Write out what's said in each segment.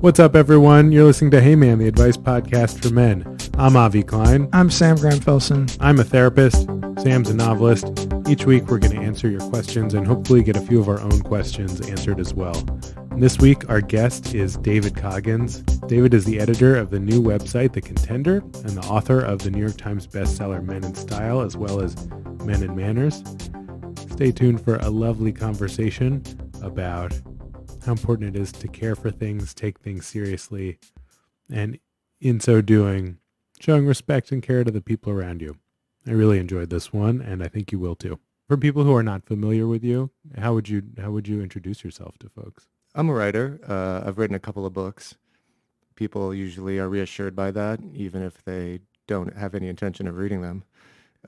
What's up, everyone? You're listening to Hey Man, the advice podcast for men. I'm Avi Klein. I'm Sam Grant-Felsen. I'm a therapist. Sam's a novelist. Each week, we're going to answer your questions and hopefully get a few of our own questions answered as well. And this week, our guest is David Coggins. David is the editor of the new website, The Contender, and the author of the New York Times bestseller Men in Style, as well as Men and Manners. Stay tuned for a lovely conversation about how important it is to care for things, take things seriously, and in so doing, showing respect and care to the people around you. I really enjoyed this one, and I think you will too. For people who are not familiar with you, how would you introduce yourself to folks? I'm a writer. I've written a couple of books. People usually are reassured by that, even if they don't have any intention of reading them.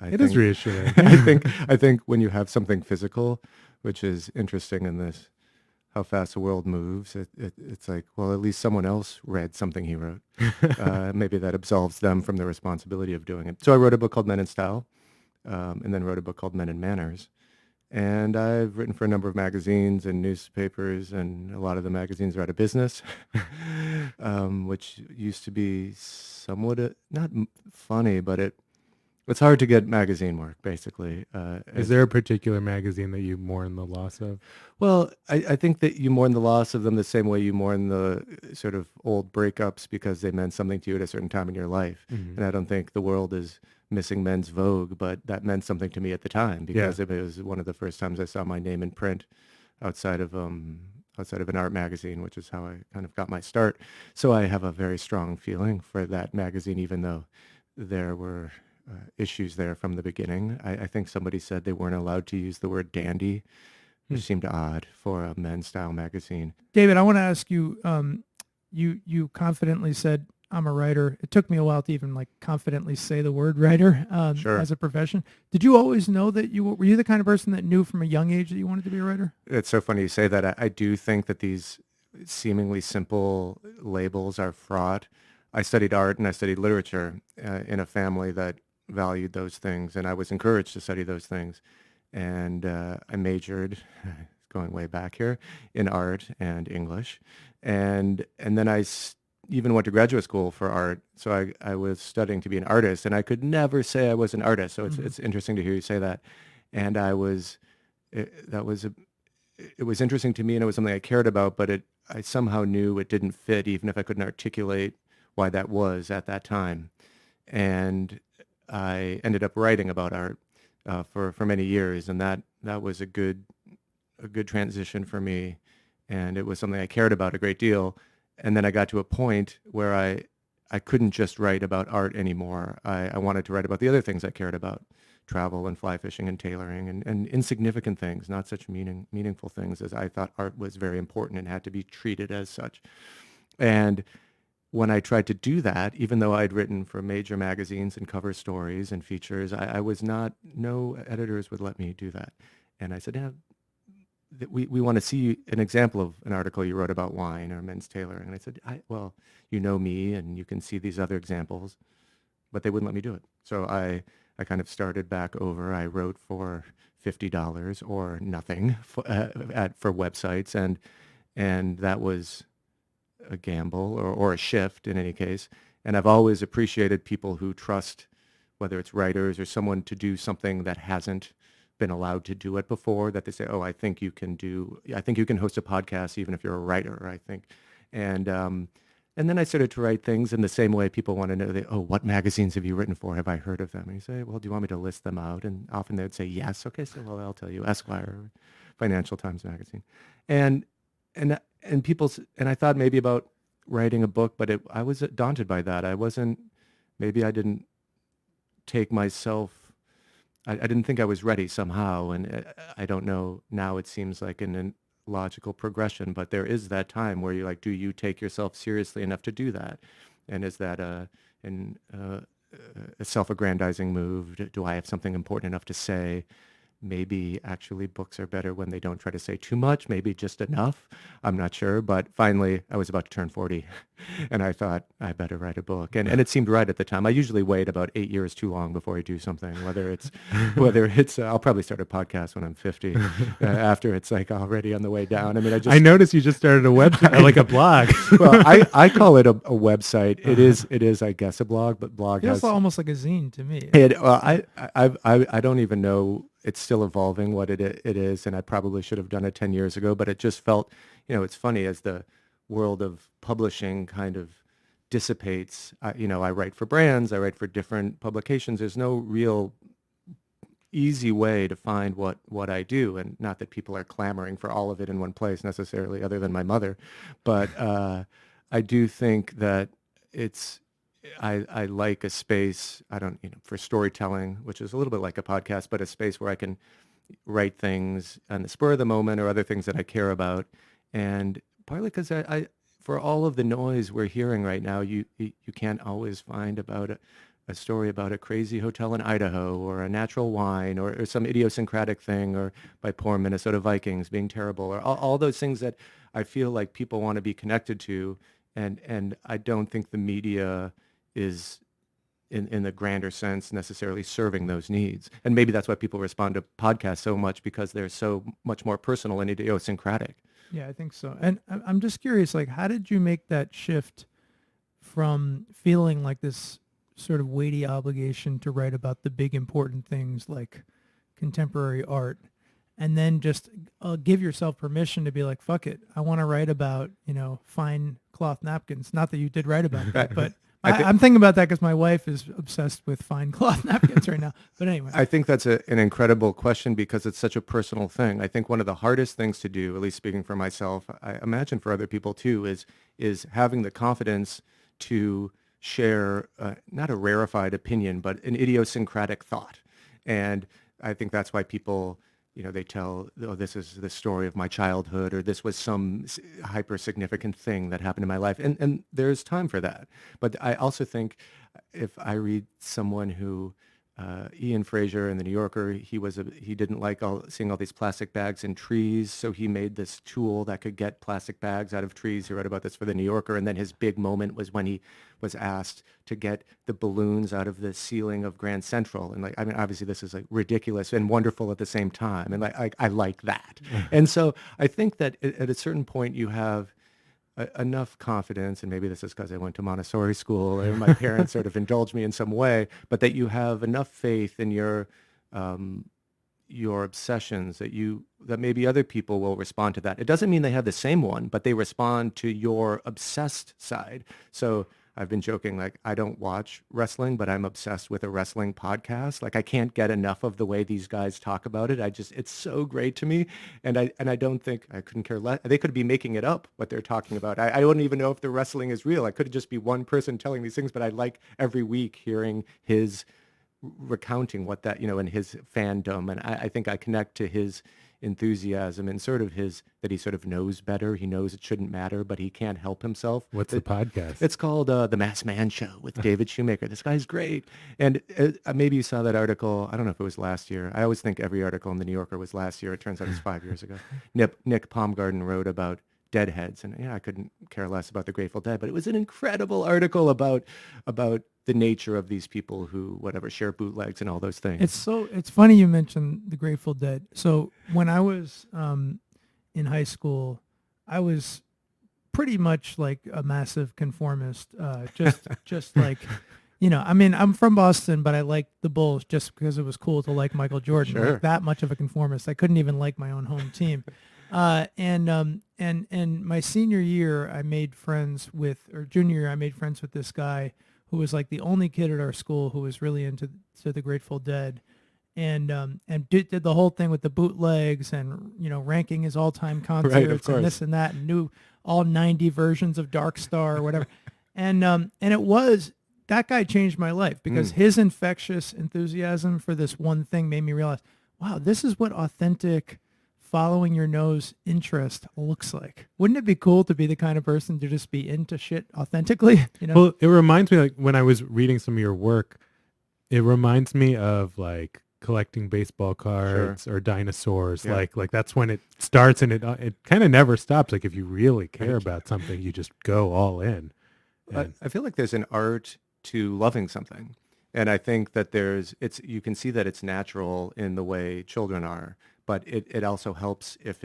It is reassuring. I think when you have something physical, which is interesting in this, how fast the world moves, it's like, well, at least someone else read something he wrote. Maybe that absolves them from the responsibility of doing it. So I wrote a book called Men in Style, and then wrote a book called Men and Manners. And I've written for a number of magazines and newspapers, and a lot of the magazines are out of business, which used to be somewhat, not funny, but it's hard to get magazine work, basically. Is there a particular magazine that you mourn the loss of? Well, I think that you mourn the loss of them the same way you mourn the sort of old breakups because they meant something to you at a certain time in your life. Mm-hmm. And I don't think the world is missing Men's Vogue, but that meant something to me at the time because it was one of the first times I saw my name in print outside of an art magazine, which is how I kind of got my start. So I have a very strong feeling for that magazine, even though there were issues there from the beginning. I think somebody said they weren't allowed to use the word dandy, which seemed odd for a men's style magazine. David, I want to ask you, you confidently said, I'm a writer. It took me a while to even confidently say the word writer Sure. as a profession. Did you always know that were you the kind of person that knew from a young age that you wanted to be a writer? It's so funny you say that. I do think that these seemingly simple labels are fraught. I studied art and I studied literature in a family that valued those things, and I was encouraged to study those things. And I majored, going way back here, in art and English. And then I even went to graduate school for art. So I was studying to be an artist, and I could never say I was an artist. So it's interesting to hear you say that. And it was interesting to me, and it was something I cared about, but I somehow knew it didn't fit, even if I couldn't articulate why that was at that time. And I ended up writing about art for many years, and that was a good transition for me, and it was something I cared about a great deal. And then I got to a point where I couldn't just write about art anymore. I wanted to write about the other things I cared about, travel and fly fishing and tailoring and insignificant things, not such meaningful things, as I thought art was very important and had to be treated as such. And when I tried to do that, even though I'd written for major magazines and cover stories and features, no editors would let me do that. And I said, we want to see an example of an article you wrote about wine or men's tailoring. And I said, well, you know me and you can see these other examples, but they wouldn't let me do it. So I kind of started back over. I wrote for $50 or nothing for websites. And that was a gamble or a shift in any case. And I've always appreciated people who trust, whether it's writers or someone, to do something that hasn't been allowed to do it before, that they say, I think you can host a podcast even if you're a writer, I think. And then I started to write things in the same way people want to know, what magazines have you written for? Have I heard of them? And you say, well, do you want me to list them out? And often they'd say, yes. Okay, so I'll tell you, Esquire, Financial Times Magazine. And I thought maybe about writing a book, but I was daunted by that. I didn't take myself, I didn't think I was ready somehow. And I don't know, now it seems like a logical progression, but there is that time where you're like, do you take yourself seriously enough to do that? And is that a self-aggrandizing move? Do I have something important enough to say? maybe actually books are better when they don't try to say too much, maybe just enough. I'm not sure. But finally, I was about to turn 40 and I thought I better write a book. And it seemed right at the time. I usually wait about 8 years too long before I do something, whether it's, I'll probably start a podcast when I'm 50 after it's like already on the way down. I mean, I noticed you just started a website, like a blog. Well, I call it a website. It is, I guess, a blog, but blog Feels has almost like a zine to me. well, I don't even know. It's still evolving what it is, and I probably should have done it 10 years ago. But it just felt, it's funny as the world of publishing kind of dissipates. I write for brands, I write for different publications. There's no real easy way to find what I do, and not that people are clamoring for all of it in one place necessarily, other than my mother. But I do think that I like a space, for storytelling, which is a little bit like a podcast, but a space where I can write things on the spur of the moment or other things that I care about. And partly because I for all of the noise we're hearing right now, you can't always find about a story about a crazy hotel in Idaho or a natural wine or some idiosyncratic thing or by poor Minnesota Vikings being terrible or all those things that I feel like people want to be connected to. And I don't think the media is in the grander sense necessarily serving those needs. And maybe that's why people respond to podcasts so much, because they're so much more personal and idiosyncratic. Yeah, I think so. And I'm just curious, like, how did you make that shift from feeling like this sort of weighty obligation to write about the big important things like contemporary art, and then just give yourself permission to be like, fuck it, I want to write about, fine cloth napkins. Not that you did write about that, but I'm thinking about that because my wife is obsessed with fine cloth napkins right now. But anyway. I think that's an incredible question because it's such a personal thing. I think one of the hardest things to do, at least speaking for myself, I imagine for other people too, is having the confidence to share not a rarefied opinion, but an idiosyncratic thought. And I think that's why people, they tell, oh, this is the story of my childhood, or this was some hyper significant thing that happened in my life. And there's time for that. But I also think if I read someone who, Ian Fraser in The New Yorker, he didn't like seeing all these plastic bags in trees, so he made this tool that could get plastic bags out of trees. He wrote about this for The New Yorker, and then his big moment was when he was asked to get the balloons out of the ceiling of Grand Central. And obviously this is like ridiculous and wonderful at the same time, and I like that. And so I think that at a certain point you have enough confidence, and maybe this is because I went to Montessori school or my parents sort of indulged me in some way, but that you have enough faith in your obsessions that maybe other people will respond to that. It doesn't mean they have the same one, but they respond to your obsessed side. So I've been joking, like, I don't watch wrestling, but I'm obsessed with a wrestling podcast. Like, I can't get enough of the way these guys talk about it. It's so great to me. And I don't think I couldn't care less. They could be making it up, what they're talking about. I wouldn't even know if the wrestling is real. I could just be one person telling these things, but I like every week hearing his recounting what that, and his fandom. And I think I connect to his enthusiasm and sort of that he sort of knows better. He knows it shouldn't matter, but he can't help himself. What's the podcast? It's called The Masked Man Show with David Shoemaker. This guy's great. And maybe you saw that article. I don't know if it was last year. I always think every article in The New Yorker was last year. It turns out it's 5 years ago. Nick Baumgarten wrote about Deadheads, and I couldn't care less about the Grateful Dead, but it was an incredible article about the nature of these people who share bootlegs and all those things. It's funny you mentioned the Grateful Dead. So when I was in high school, I was pretty much like a massive conformist. Just like, I'm from Boston, but I liked the Bulls just because it was cool to like Michael Jordan. Sure. Like that much of a conformist. I couldn't even like my own home team. And my senior year, junior year, I made friends with this guy who was like the only kid at our school who was really into the Grateful Dead, and did the whole thing with the bootlegs and ranking his all-time concerts and this and that, and knew all 90 versions of Dark Star or whatever, and that guy changed my life because his infectious enthusiasm for this one thing made me realize, wow, this is what authentic following your nose interest looks like. Wouldn't it be cool to be the kind of person to just be into shit authentically? Well, it reminds me, like, when I was reading some of your work, it reminds me of like collecting baseball cards or dinosaurs. Yeah. Like that's when it starts, and it kind of never stops. Like if you really care Right. about something, you just go all in. And I feel like there's an art to loving something. And I think that you can see that it's natural in the way children are, but it also helps if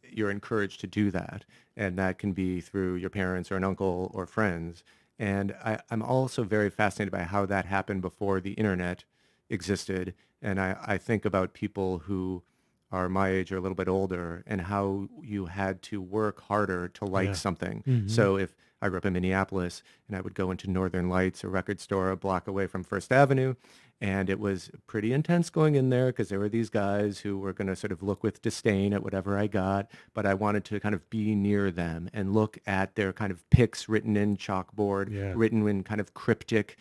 you're encouraged to do that. And that can be through your parents or an uncle or friends. And I'm also very fascinated by how that happened before the internet existed. And I think about people who are my age or a little bit older and how you had to work harder to like Yeah. something. Mhm. So if I grew up in Minneapolis and I would go into Northern Lights, a record store a block away from First Avenue, and it was pretty intense going in there because there were these guys who were going to sort of look with disdain at whatever I got, but I wanted to kind of be near them and look at their kind of picks written in chalkboard, Yeah. written in kind of cryptic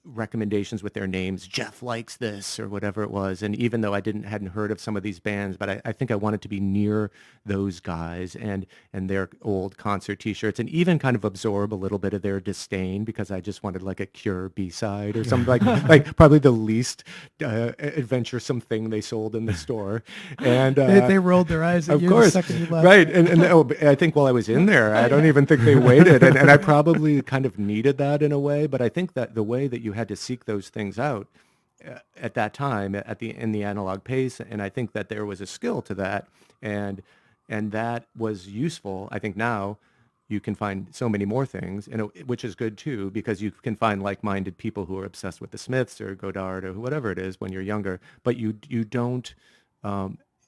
recommendations with their names. Jeff likes this or whatever it was. And even though I hadn't heard of some of these bands, but I think I wanted to be near those guys and their old concert T-shirts, and even kind of absorb a little bit of their disdain because I just wanted like a Cure B-side or something like probably the least adventuresome thing they sold in the store. And They rolled their eyes at of you course, the second you left. right. And I think while I was in there, I don't even think they waited. And I probably kind of needed that in a way. But I think that the way that you had to seek those things out at that time in the analog pace, and I think that there was a skill to that, and that was useful. I think now you can find so many more things, which is good too, because you can find like-minded people who are obsessed with the Smiths or Godard or whatever it is when you're younger. But you don't.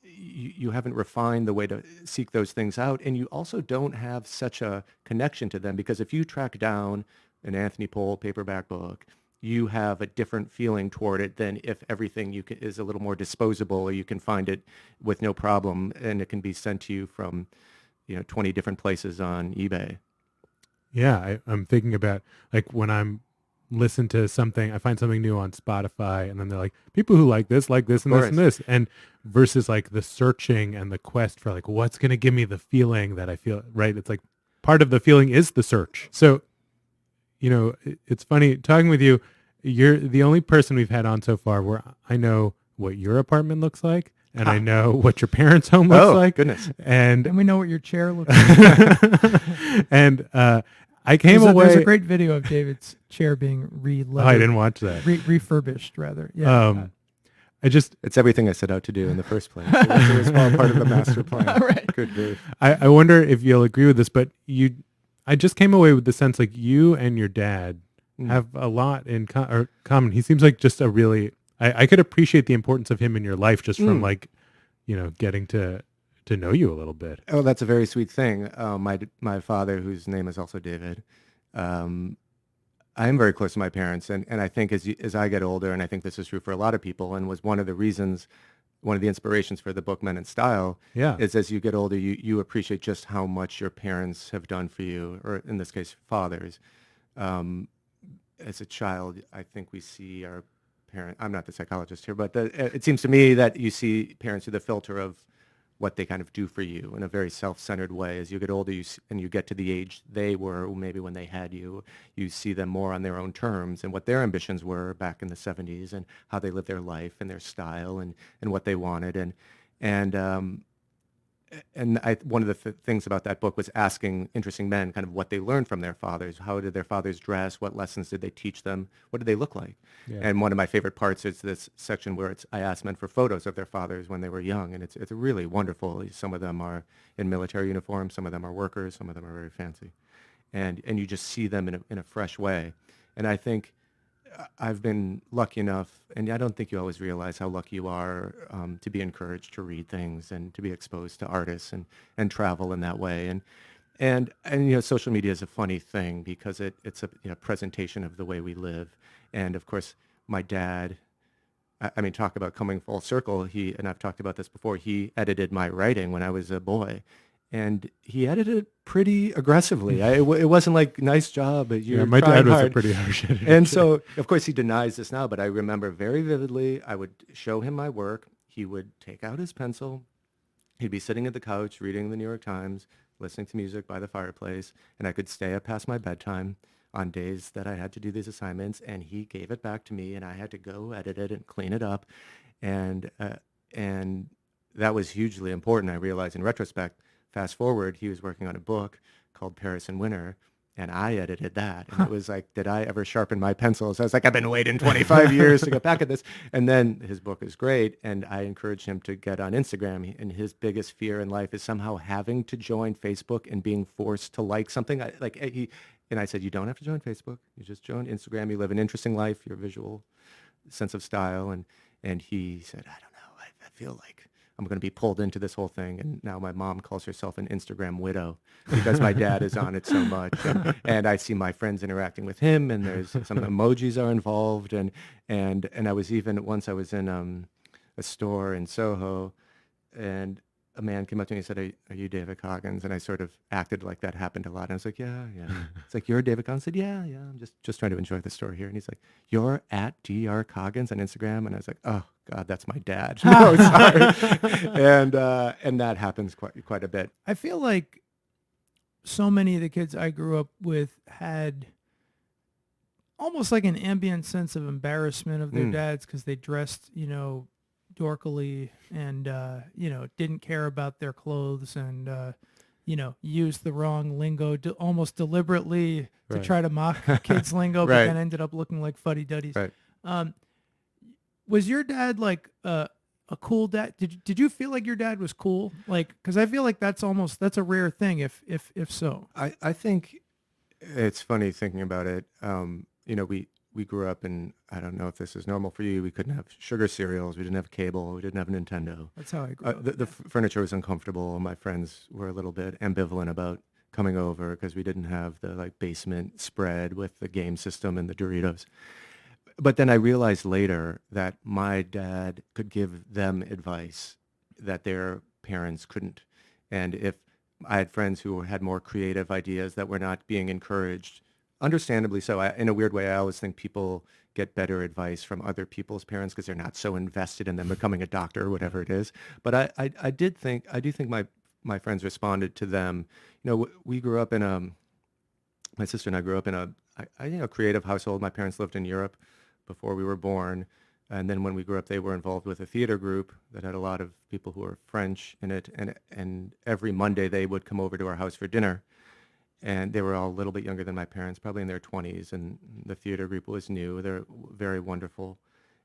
You haven't refined the way to seek those things out, and you also don't have such a connection to them, because if you track down an Anthony Pohl paperback book, you have a different feeling toward it than if everything is a little more disposable, or you can find it with no problem and it can be sent to you from 20 different places on eBay. yeah, I'm thinking about like when I'm listen to something, I find something new on Spotify, and then they're like, people who like this, and this, and this, and versus like the searching and the quest for like what's going to give me the feeling that I feel, right? It's like part of the feeling is the search. So, it's funny talking with you. You're the only person we've had on so far where I know what your apartment looks like, and I know what your parents' home looks like. Goodness. And we know what your chair looks like. And I came away. There's a great video of David's chair being I didn't watch that. Refurbished, rather. Yeah. It's everything I set out to do in the first place. It was all part of the master plan. Right. Good grief. I wonder if you'll agree with this, but I just came away with the sense like you and your dad have a lot in common. He seems like just a really, I could appreciate the importance of him in your life just from like, getting to know you a little bit. Oh, that's a very sweet thing. My father, whose name is also David, I am very close to my parents, and I think as I get older, and I think this is true for a lot of people, and was one of the inspirations for the book Men in Style, is as you get older, you appreciate just how much your parents have done for you, or in this case, fathers. As a child, I think we see our parent. I'm not the psychologist here, but it seems to me that you see parents through the filter of what they kind of do for you in a very self-centered way. As you get older and you get to the age they were, maybe when they had you, you see them more on their own terms and what their ambitions were back in the 70s and how they lived their life and their style and what they wanted. And one of the things about that book was asking interesting men kind of what they learned from their fathers. How did their fathers dress? What lessons did they teach them? What did they look like? Yeah. And one of my favorite parts is this section where I asked men for photos of their fathers when they were young. And it's really wonderful. Some of them are in military uniform. Some of them are workers. Some of them are very fancy. And you just see them in a fresh way. And I think I've been lucky enough, and I don't think you always realize how lucky you are to be encouraged to read things and to be exposed to artists and travel in that way. And social media is a funny thing because it's a presentation of the way we live. And of course, my dad, I mean, talk about coming full circle. And I've talked about this before, he edited my writing when I was a boy. And he edited it pretty aggressively. It wasn't like, nice job, but you're my dad was hard. a pretty harsh editor. And so, of course, he denies this now, but I remember very vividly, I would show him my work. He would take out his pencil. He'd be sitting at the couch reading the New York Times, listening to music by the fireplace, and I could stay up past my bedtime on days that I had to do these assignments, and he gave it back to me, and I had to go edit it and clean it up, and and that was hugely important. I realized in retrospect. Fast forward, he was working on a book called Paris in Winter, and I edited that. And it was like, did I ever sharpen my pencils? I was like, I've been waiting 25 years to get back at this. And then his book is great, and I encouraged him to get on Instagram. And his biggest fear in life is somehow having to join Facebook and being forced to like something. And I said, you don't have to join Facebook. You just join Instagram. You live an interesting life. Your visual sense of style. And he said, I don't know. I feel like I'm going to be pulled into this whole thing. And now my mom calls herself an Instagram widow because my dad is on it so much. And I see my friends interacting with him, and there's some emojis are involved. And I was once I was in a store in Soho, and a man came up to me and said, are you David Coggins? And I sort of acted like that happened a lot. And I was like, yeah. It's like, you're David Coggins? I said, yeah. I'm just trying to enjoy the store here. And he's like, you're at Dr. Coggins on Instagram? And I was like, oh, God, that's my dad. No, sorry. And that happens quite a bit. I feel like so many of the kids I grew up with had almost like an ambient sense of embarrassment of their dads because they dressed, dorkily and, didn't care about their clothes and, used the wrong lingo almost deliberately to try to mock kids' lingo, but then ended up looking like fuddy-duddies. Right. Was your dad like a cool dad? Did you feel like your dad was cool? Like, because I feel like that's a rare thing if so. I think it's funny thinking about it. We grew up in, I don't know if this is normal for you, we couldn't have sugar cereals, we didn't have cable, we didn't have a Nintendo. That's how I grew up. The furniture was uncomfortable. My friends were a little bit ambivalent about coming over because we didn't have the basement spread with the game system and the Doritos. But then I realized later that my dad could give them advice that their parents couldn't. And if I had friends who had more creative ideas that were not being encouraged, understandably so. In a weird way, I always think people get better advice from other people's parents because they're not so invested in them becoming a doctor or whatever it is. But I do think my friends responded to them. We grew up in my sister and I grew up in a creative household. My parents lived in Europe before we were born. And then when we grew up, they were involved with a theater group that had a lot of people who were French in it. And every Monday they would come over to our house for dinner. And they were all a little bit younger than my parents, probably in their 20s. And the theater group was new. They're very wonderful.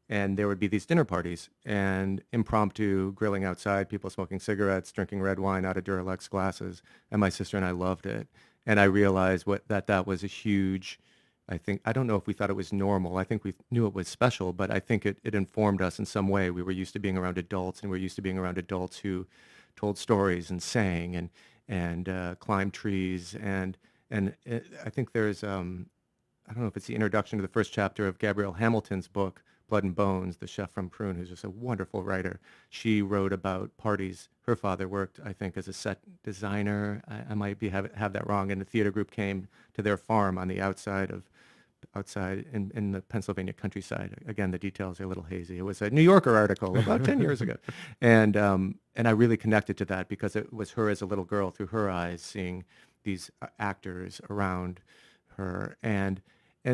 And there would be these dinner parties and impromptu grilling outside, people smoking cigarettes, drinking red wine out of Duralex glasses. And my sister and I loved it. And I realized that was a huge, I don't know if we thought it was normal. I think we knew it was special, but I think it informed us in some way. We were used to being around adults, and we were used to being around adults who told stories and sang and climbed trees. And I think there's, I don't know if it's the introduction to the first chapter of Gabrielle Hamilton's book, Blood and Bones, the chef from Prune, who's just a wonderful writer. She wrote about parties. Her father worked, I think, as a set designer. I might have that wrong. And the theater group came to their farm on the outside in the Pennsylvania countryside. Again, the details are a little hazy. It was a New Yorker article about 10 years ago. And I really connected to that because it was her as a little girl through her eyes seeing these actors around her. And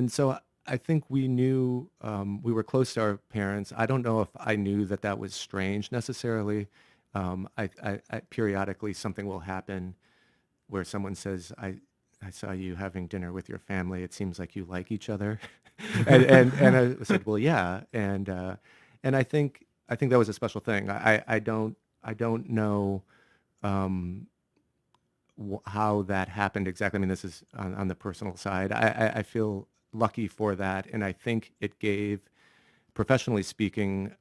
so I think we knew we were close to our parents. I don't know if I knew that was strange necessarily. I periodically something will happen where someone says, I saw you having dinner with your family. It seems like you like each other. and I said, well, yeah. And I think that was a special thing. I don't know how that happened exactly. I mean, this is on the personal side. I feel lucky for that. And I think it gave, professionally speaking,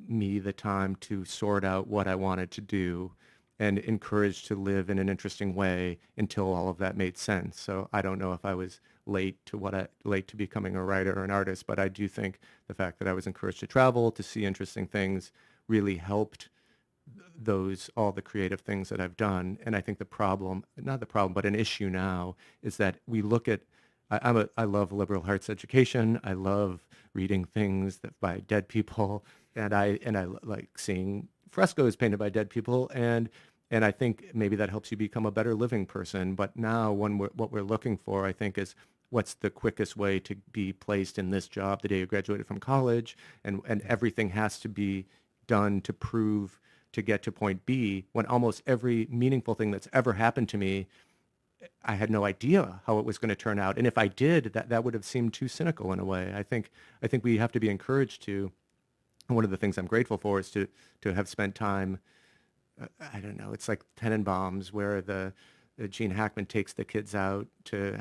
me the time to sort out what I wanted to do and encouraged to live in an interesting way until all of that made sense. So I don't know if I was late to becoming a writer or an artist, but I do think the fact that I was encouraged to travel, to see interesting things, really helped all the creative things that I've done. And I think not the problem, but an issue now is that we look at, I love liberal arts education. I love reading things by dead people, and I like seeing frescoes painted by dead people, and I think maybe that helps you become a better living person. But now what we're looking for, I think, is what's the quickest way to be placed in this job the day you graduated from college, and everything has to be done to prove to get to point B, when almost every meaningful thing that's ever happened to me, I had no idea how it was going to turn out. And if I did, that would have seemed too cynical in a way. I think we have to be encouraged to, and one of the things I'm grateful for is to have spent time, I don't know, it's like Tenenbaums, where the Gene Hackman takes the kids out to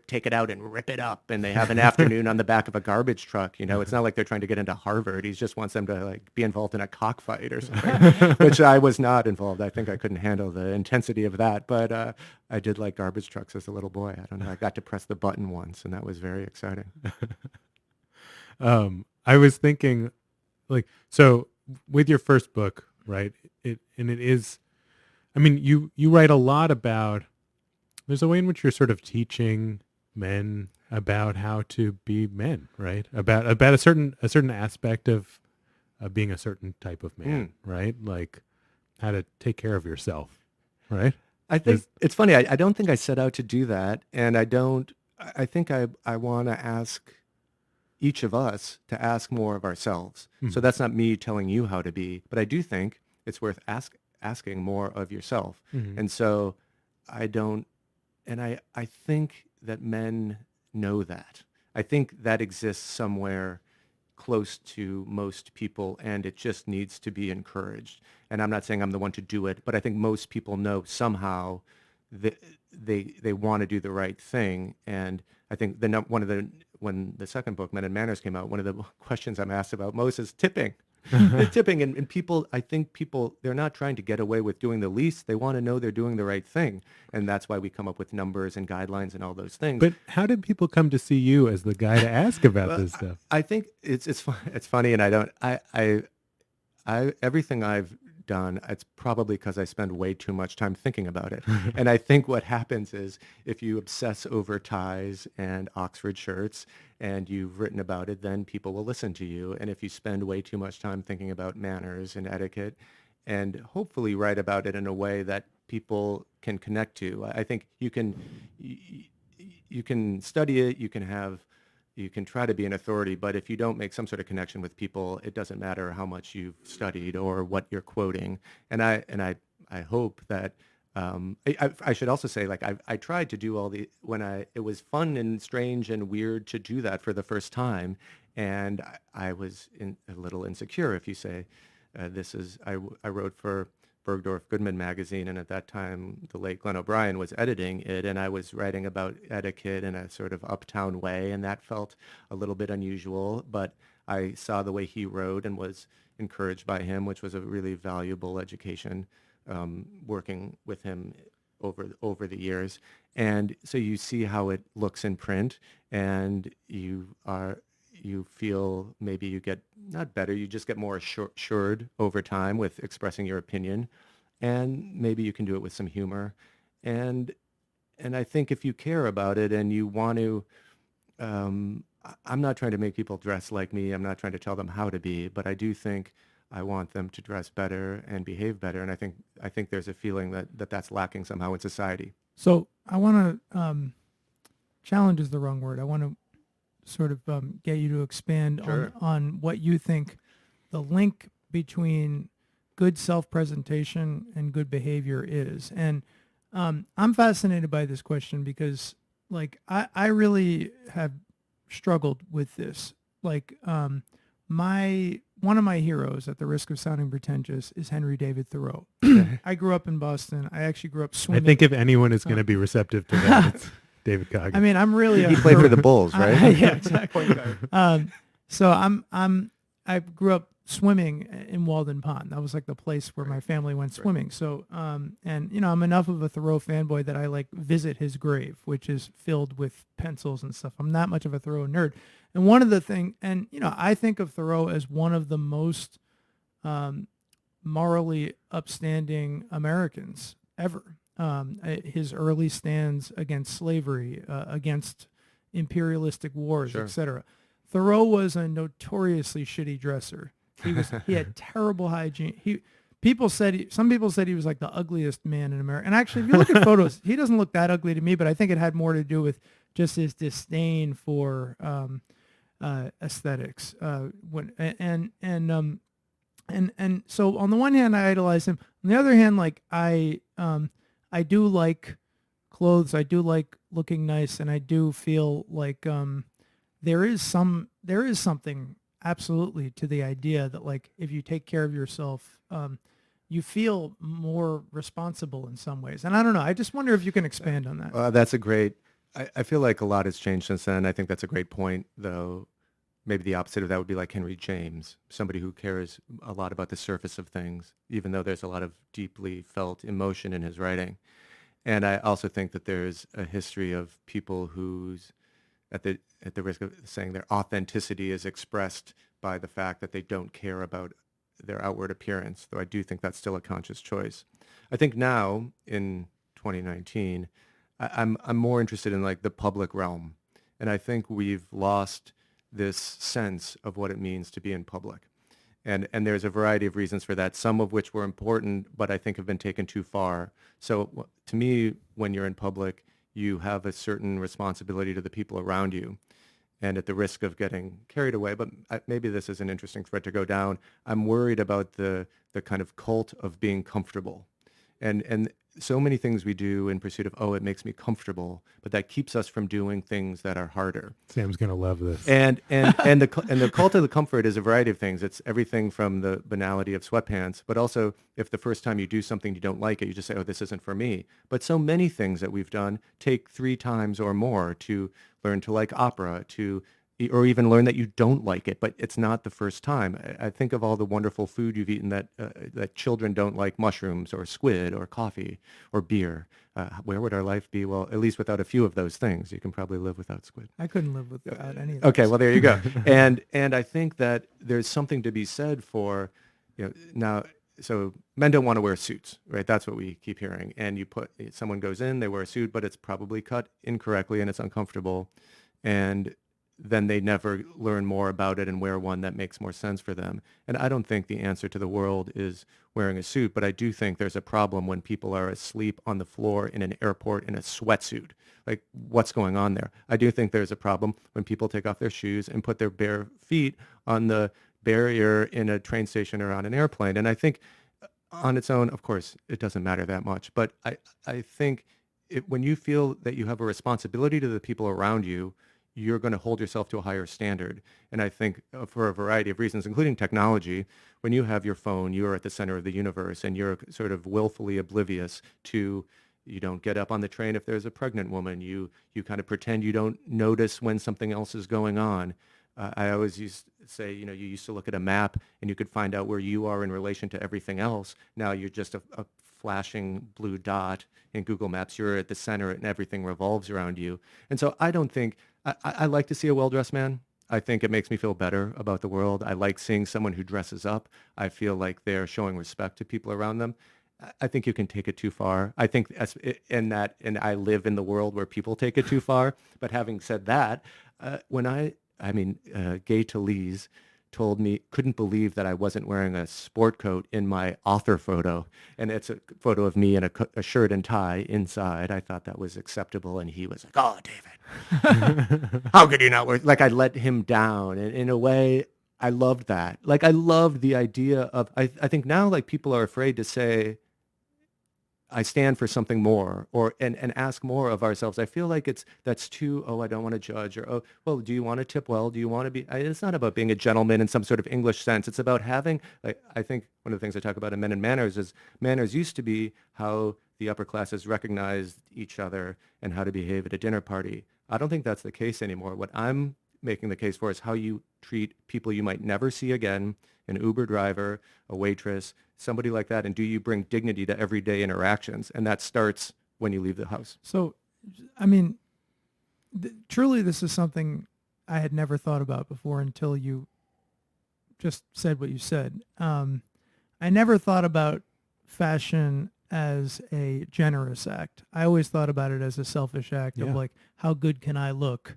take it out and rip it up, and they have an afternoon on the back of a garbage truck. It's not like they're trying to get into Harvard. He just wants them to like be involved in a cockfight or something, which I was not involved. I think I couldn't handle the intensity of that, but I did like garbage trucks as a little boy. I don't know. I got to press the button once, and that was very exciting. I was thinking, like, so with your first book, right? It is. I mean, you write a lot about, there's a way in which you're sort of teaching men about how to be men, right? About a certain aspect of being a certain type of man, right? Like how to take care of yourself, right? I think it's funny. I don't think I set out to do that. And I think I want to ask each of us to ask more of ourselves. So that's not me telling you how to be, but I do think it's worth asking more of yourself. And so I think that men know that. I think that exists somewhere close to most people, and it just needs to be encouraged. And I'm not saying I'm the one to do it, but I think most people know somehow that they want to do the right thing. And I think when the second book, Men and Manners, came out, one of the questions I'm asked about most is tipping. The tipping, and people, I think people, they're not trying to get away with doing the least. They want to know they're doing the right thing. And that's why we come up with numbers and guidelines and all those things. But how did people come to see you as the guy to ask about this stuff? I think it's funny, and I everything I've done, it's probably because I spend way too much time thinking about it. And I think what happens is if you obsess over ties and Oxford shirts and you've written about it, then people will listen to you. And if you spend way too much time thinking about manners and etiquette and hopefully write about it in a way that people can connect to, I think you can study it, you can try to be an authority, but if you don't make some sort of connection with people, it doesn't matter how much you've studied or what you're quoting. And I hope that I should also say, like, I tried to do it was fun and strange and weird to do that for the first time, and I was a little insecure. If you say, I wrote for Bergdorf Goodman magazine, and at that time the late Glenn O'Brien was editing it, and I was writing about etiquette in a sort of uptown way, and that felt a little bit unusual, but I saw the way he wrote and was encouraged by him, which was a really valuable education, working with him over the years. And so you see how it looks in print, and you feel maybe you get not better, you just get more assured over time with expressing your opinion, and maybe you can do it with some humor. And I think if you care about it and you want to, I'm not trying to make people dress like me. I'm not trying to tell them how to be, but I do think I want them to dress better and behave better. And I think there's a feeling that's lacking somehow in society. So I want to challenge is the wrong word. I want to sort of get you to expand Sure. on what you think the link between good self-presentation and good behavior is. And I'm fascinated by this question because, like, I really have struggled with this. Like, one of my heroes, at the risk of sounding pretentious, is Henry David Thoreau. I grew up in Boston. I actually grew up swimming. I think if anyone is going to be receptive to that, it's David Coggins. I mean, I'm really He played for the Bulls, right? Yeah, exactly. So I grew up swimming in Walden Pond. That was like the place where my family went swimming. So and I'm enough of a Thoreau fanboy that I like visit his grave, which is filled with pencils and stuff. I'm not much of a Thoreau nerd. And one of the things, and I think of Thoreau as one of the most morally upstanding Americans ever. His early stands against slavery, against imperialistic wars, Sure. etc. Thoreau was a notoriously shitty dresser. He had terrible hygiene. Some people said he was like the ugliest man in America. And actually, if you look at photos, he doesn't look that ugly to me, but I think it had more to do with just his disdain for aesthetics. And so on the one hand, I idolize him. On the other hand, like I do like clothes. I do like looking nice, and I do feel like there is something absolutely to the idea that like if you take care of yourself, you feel more responsible in some ways. And I don't know. I just wonder if you can expand on that. That's a great. I feel like a lot has changed since then. I think that's a great point, though. Maybe the opposite of that would be like Henry James, somebody who cares a lot about the surface of things, even though there's a lot of deeply felt emotion in his writing. And I also think that there's a history of people whose, at the risk of saying their authenticity is expressed by the fact that they don't care about their outward appearance, though I do think that's still a conscious choice. I think now in 2019, I'm more interested in like the public realm. And I think we've lost this sense of what it means to be in public. And there's a variety of reasons for that, some of which were important, but I think have been taken too far. So to me, when you're in public, you have a certain responsibility to the people around you. And at the risk of getting carried away, but maybe this is an interesting thread to go down, I'm worried about the kind of cult of being comfortable. And so many things we do in pursuit of, oh, it makes me comfortable, but that keeps us from doing things that are harder. Sam's going to love this. And the cult of the comfort is a variety of things. It's everything from the banality of sweatpants, but also if the first time you do something you don't like it, you just say, oh, this isn't for me. But so many things that we've done take 3 times or more to learn to like opera, or even learn that you don't like it, but it's not the first time. I think of all the wonderful food you've eaten that children don't like: mushrooms or squid or coffee or beer. Where would our life be? Well, at least without a few of those things. You can probably live without squid. I couldn't live without any of Okay, those. well, there you go. And I think that there's something to be said for, now, so men don't want to wear suits, right? That's what we keep hearing. And someone goes in, they wear a suit, but it's probably cut incorrectly and it's uncomfortable. And then they never learn more about it and wear one that makes more sense for them. And I don't think the answer to the world is wearing a suit, but I do think there's a problem when people are asleep on the floor in an airport in a sweatsuit. Like, what's going on there? I do think there's a problem when people take off their shoes and put their bare feet on the barrier in a train station or on an airplane. And I think on its own, of course, it doesn't matter that much. But I think when you feel that you have a responsibility to the people around you, you're going to hold yourself to a higher standard. And I think for a variety of reasons, including technology, when you have your phone, you're at the center of the universe and you're sort of willfully oblivious to, you don't get up on the train if there's a pregnant woman. You kind of pretend you don't notice when something else is going on. I always used to say, you used to look at a map and you could find out where you are in relation to everything else. Now you're just a flashing blue dot in Google Maps. You're at the center and everything revolves around you. And so I don't think, I like to see a well-dressed man. I think it makes me feel better about the world. I like seeing someone who dresses up. I feel like they're showing respect to people around them. I think you can take it too far. I think and I live in the world where people take it too far. But having said that, Gay Talese told me, couldn't believe that I wasn't wearing a sport coat in my author photo. And it's a photo of me in a shirt and tie inside. I thought that was acceptable. And he was like, oh, David, how could you not wear? Like, I let him down. And in a way, I loved that. Like, I loved the idea of, I think now, like, people are afraid to say, I stand for something more, and ask more of ourselves. I feel like that's too, I don't want to judge, or, oh, well, do you want to tip well? Do you want to be, it's not about being a gentleman in some sort of English sense. It's about having, like, I think one of the things I talk about in Men and Manners is manners used to be how the upper classes recognized each other and how to behave at a dinner party. I don't think that's the case anymore. What I'm making the case for is how you treat people you might never see again, an Uber driver, a waitress, somebody like that, and do you bring dignity to everyday interactions? And that starts when you leave the house. So, I mean, truly this is something I had never thought about before until you just said what you said. I never thought about fashion as a generous act. I always thought about it as a selfish act of like, how good can I look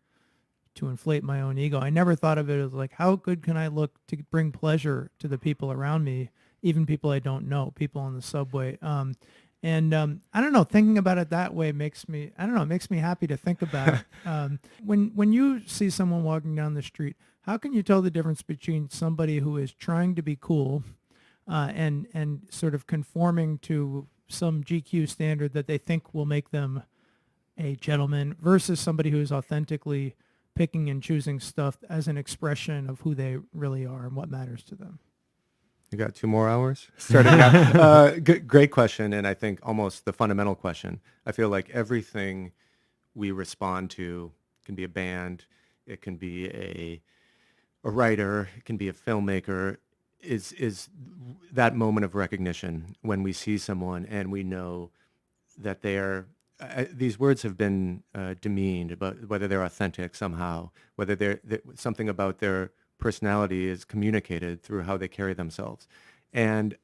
to inflate my own ego? I never thought of it as like, how good can I look to bring pleasure to the people around me, even people I don't know, people on the subway. And I don't know, thinking about it that way makes me, I don't know, it makes me happy to think about it. When you see someone walking down the street, how can you tell the difference between somebody who is trying to be cool and sort of conforming to some GQ standard that they think will make them a gentleman versus somebody who is authentically picking and choosing stuff as an expression of who they really are and what matters to them? You got 2 more hours? Starting out. Great question, and I think almost the fundamental question. I feel like everything we respond to can be a band, it can be a writer, it can be a filmmaker, is that moment of recognition when we see someone and we know that these words have been demeaned, but whether they're authentic somehow, whether something about their personality is communicated through how they carry themselves. And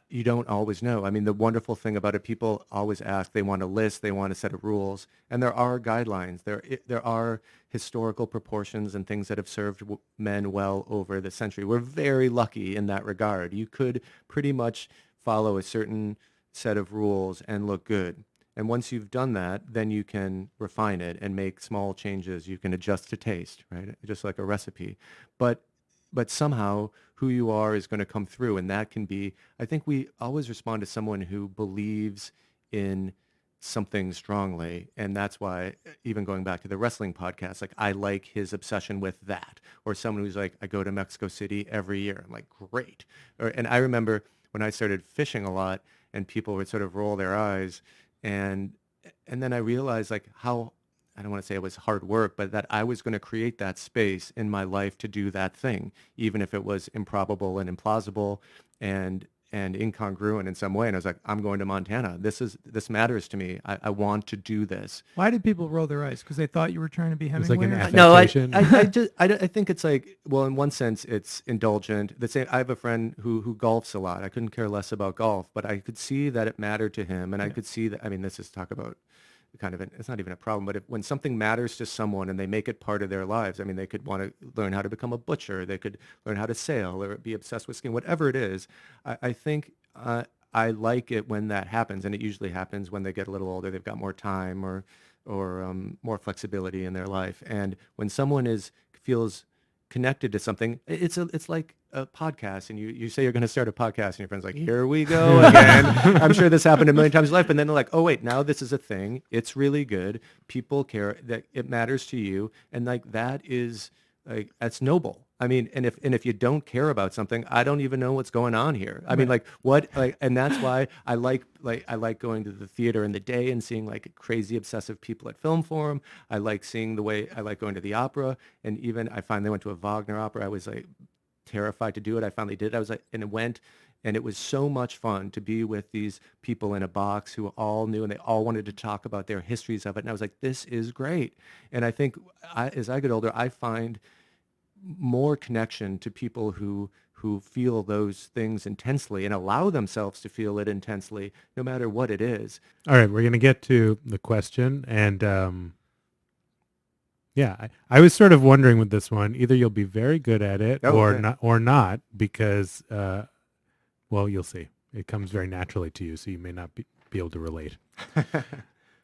you don't always know. I mean, the wonderful thing about it, people always ask, they want a list, they want a set of rules, and there are guidelines. There are historical proportions and things that have served men well over the century. We're very lucky in that regard. You could pretty much follow a certain set of rules and look good. And once you've done that, then you can refine it and make small changes. You can adjust to taste, right? Just like a recipe. But somehow who you are is going to come through. And that can be, I think we always respond to someone who believes in something strongly. And that's why, even going back to the wrestling podcast, like I like his obsession with that. Or someone who's like, I go to Mexico City every year. I'm like, great. And I remember when I started fishing a lot and people would sort of roll their eyes, and then I realized like how, I don't want to say it was hard work, but that I was going to create that space in my life to do that thing, even if it was improbable and implausible and incongruent in some way. And I was like, I'm going to Montana. This matters to me. I want to do this. Why did people roll their eyes? Because they thought you were trying to be It's Hemingway? like an No, affectation. I think it's like, well, in one sense, it's indulgent. The same, I have a friend who golfs a lot. I couldn't care less about golf, but I could see that it mattered to him. And I could see that, I mean, this is talk about kind of, it's not even a problem, but when something matters to someone and they make it part of their lives, I mean, they could want to learn how to become a butcher. They could learn how to sail or be obsessed with skiing, whatever it is. I think I like it when that happens. And it usually happens when they get a little older, they've got more time or more flexibility in their life. And when someone feels connected to something, it's like a podcast, and you say you're going to start a podcast, and your friend's like, here we go again. I'm sure this happened a million times in life, and then they're like, oh wait, now this is a thing. It's really good. People care, that it matters to you, and like that is like, that's noble. I mean, and if you don't care about something, I don't even know what's going on here. I mean, like what, like, and that's why I like going to the theater in the day and seeing like crazy obsessive people at Film Forum. I like seeing the way, I like going to the opera, and even I finally went to a Wagner opera. I was like terrified to do it. I finally did. I was like, and it went, and it was so much fun to be with these people in a box who all knew, and they all wanted to talk about their histories of it. And I was like, this is great. And I think as I get older, I find more connection to people who feel those things intensely and allow themselves to feel it intensely, no matter what it is. All right, we're going to get to the question. And yeah, I was sort of wondering with this one, either you'll be very good at it or not, because, well, you'll see. It comes very naturally to you, so you may not be able to relate.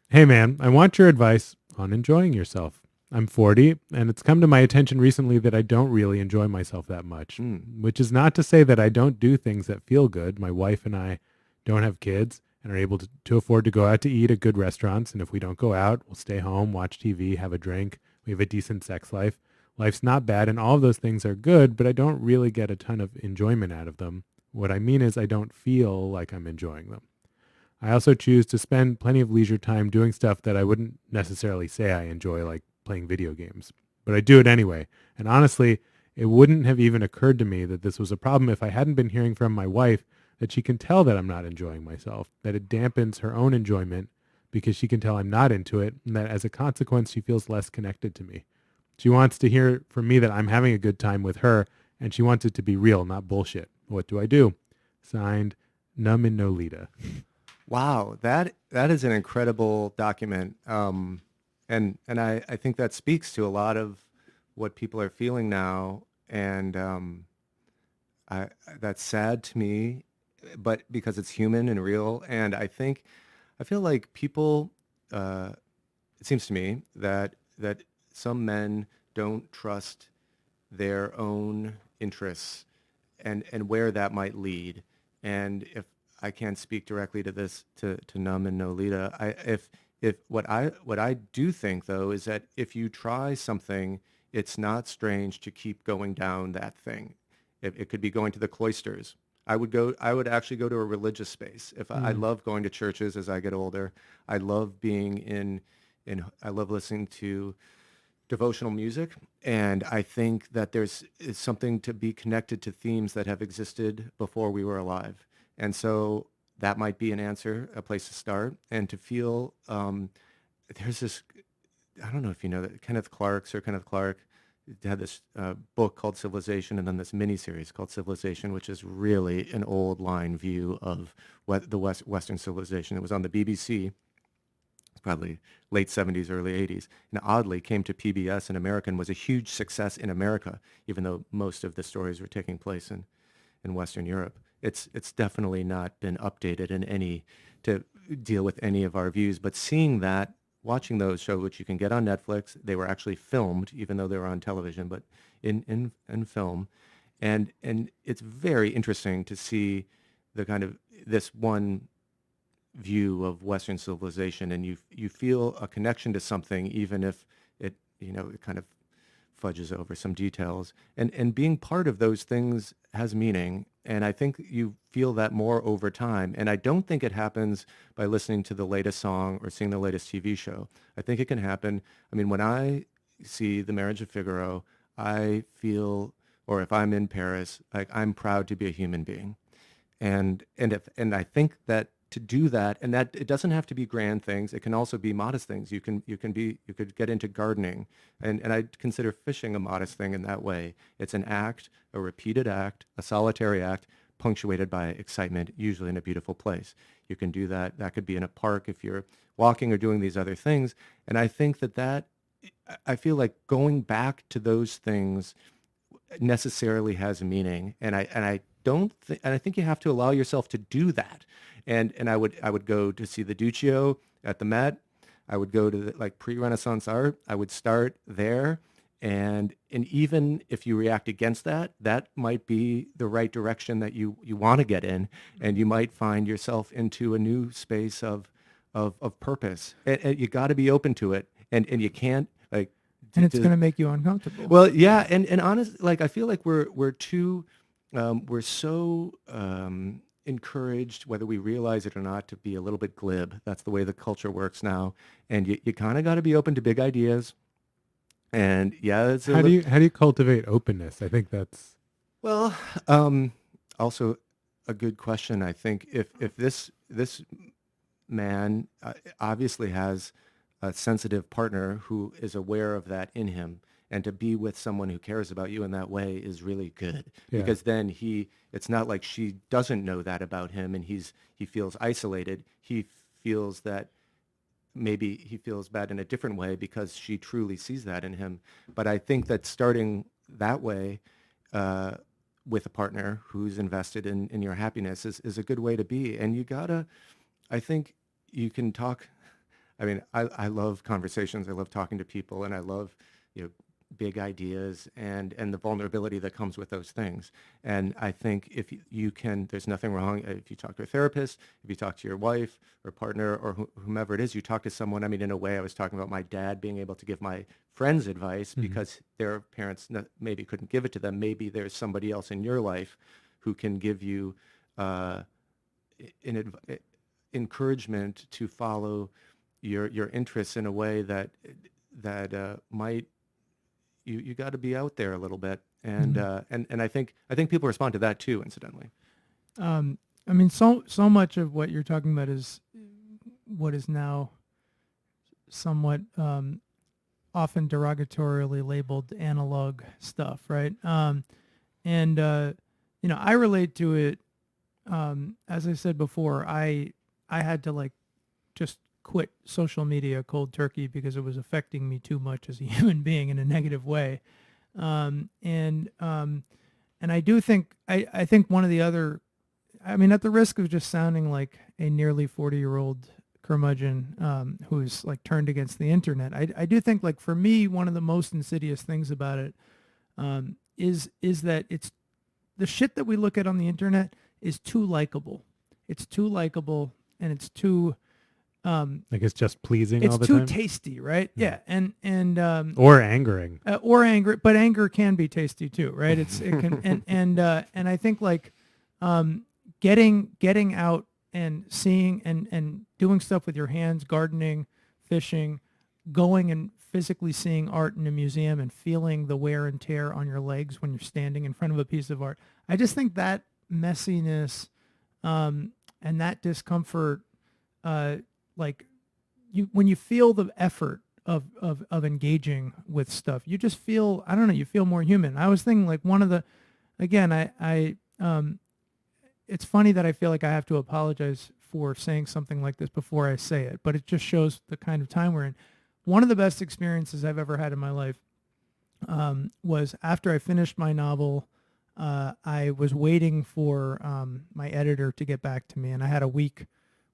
Hey, man, I want your advice on enjoying yourself. I'm 40, and it's come to my attention recently that I don't really enjoy myself that much, which is not to say that I don't do things that feel good. My wife and I don't have kids and are able to afford to go out to eat at good restaurants, and if we don't go out, we'll stay home, watch TV, have a drink. We have a decent sex life. Life's not bad, and all of those things are good, but I don't really get a ton of enjoyment out of them. What I mean is I don't feel like I'm enjoying them. I also choose to spend plenty of leisure time doing stuff that I wouldn't necessarily say I enjoy, like playing video games, but I do it anyway. And honestly, it wouldn't have even occurred to me that this was a problem if I hadn't been hearing from my wife that she can tell that I'm not enjoying myself, that it dampens her own enjoyment because she can tell I'm not into it, and that as a consequence, she feels less connected to me. She wants to hear from me that I'm having a good time with her, and she wants it to be real, not bullshit. What do I do? Signed, Num in Nolita. Wow, that is an incredible document. And I think that speaks to a lot of what people are feeling now, and that's sad to me, but because it's human and real. And I think I feel like people, it seems to me that some men don't trust their own interests and where that might lead. And if I can't speak directly to this to Num and Nolita, if what I do think though is that if you try something, it's not strange to keep going down that thing. It could be going to the cloisters. I would actually go to a religious space. If I Mm. love going to churches as I get older. I love being I love listening to devotional music. And I think that is something to be connected to themes that have existed before we were alive. And so that might be an answer, a place to start. And to feel, there's this, I don't know if you know that, Sir Kenneth Clark had this book called Civilization, and then this miniseries called Civilization, which is really an old line view of what the Western civilization. It was on the BBC, probably late 70s, early 80s, and oddly came to PBS in America and was a huge success in America, even though most of the stories were taking place in Western Europe. It's definitely not been updated in any to deal with any of our views, but seeing that, watching those shows, which you can get on Netflix, they were actually filmed, even though they were on television, but in film, and it's very interesting to see the kind of this one view of Western civilization, and you feel a connection to something, even if it kind of fudges over some details. And being part of those things has meaning, and I think you feel that more over time. And I don't think it happens by listening to the latest song or seeing the latest TV show. I think it can happen. I mean, when I see The Marriage of Figaro, I feel, or if I'm in Paris, like I'm proud to be a human being. And I think that to do that, and that it doesn't have to be grand things, it can also be modest things. You could get into gardening, and I consider fishing a modest thing in that way. It's an act, a repeated act, a solitary act, punctuated by excitement, usually in a beautiful place. You can do that. That could be in a park if you're walking or doing these other things. And I think that I feel like going back to those things necessarily has meaning, and I don't think, and I think you have to allow yourself to do that. And I would go to see the Duccio at the Met. I would go to like pre-Renaissance art. I would start there, and even if you react against that, that might be the right direction that you want to get in, and you might find yourself into a new space of purpose. And you got to be open to it, and you can't like. And it's going to make you uncomfortable. Well, yeah, and honest, like I feel like we're so encouraged, whether we realize it or not, to be a little bit glib. That's the way the culture works now, and you kind of got to be open to big ideas. And yeah, it's How do you cultivate openness? I think that's well, um, also a good question. I think if this man obviously has a sensitive partner who is aware of that in him, and to be with someone who cares about you in that way is really good, yeah. because then it's not like she doesn't know that about him and he feels isolated. He feels that maybe he feels bad in a different way because she truly sees that in him. But I think that starting that way uh, with a partner who's invested in your happiness is a good way to be. And I think you can talk. I mean, I love conversations. I love talking to people, and I love, big ideas and the vulnerability that comes with those things. And I think if you can, there's nothing wrong if you talk to a therapist, if you talk to your wife or partner or whomever it is, you talk to someone. I mean, in a way, I was talking about my dad being able to give my friends advice because their parents maybe couldn't give it to them. Maybe there's somebody else in your life who can give you an encouragement to follow your interests in a way that might you got to be out there a little bit, and I think people respond to that too, incidentally. I mean, so much of what you're talking about is what is now somewhat often derogatorily labeled analog stuff, right? And I relate to it. As I said before, I had to like just quit social media cold turkey because it was affecting me too much as a human being in a negative way. And I do think, I think one of the other, I mean, at the risk of just sounding like a nearly 40-year-old curmudgeon who's like turned against the internet. I do think like for me, one of the most insidious things about it is that it's the shit that we look at on the internet is too likable. It's too likable and it's too like it's just pleasing all it's the too time. tasty, right? Yeah, and Or angering. or angry, but anger can be tasty too, right? It can and I think like getting out and seeing and doing stuff with your hands, gardening, fishing, going and physically seeing art in a museum and feeling the wear and tear on your legs when you're standing in front of a piece of art. I just think that messiness and that discomfort, like when you feel the effort of engaging with stuff, you just feel, I don't know, you feel more human. I was thinking like one of the, again, it's funny that I feel like I have to apologize for saying something like this before I say it, but it just shows the kind of time we're in. One of the best experiences I've ever had in my life was after I finished my novel. I was waiting for my editor to get back to me, and I had a week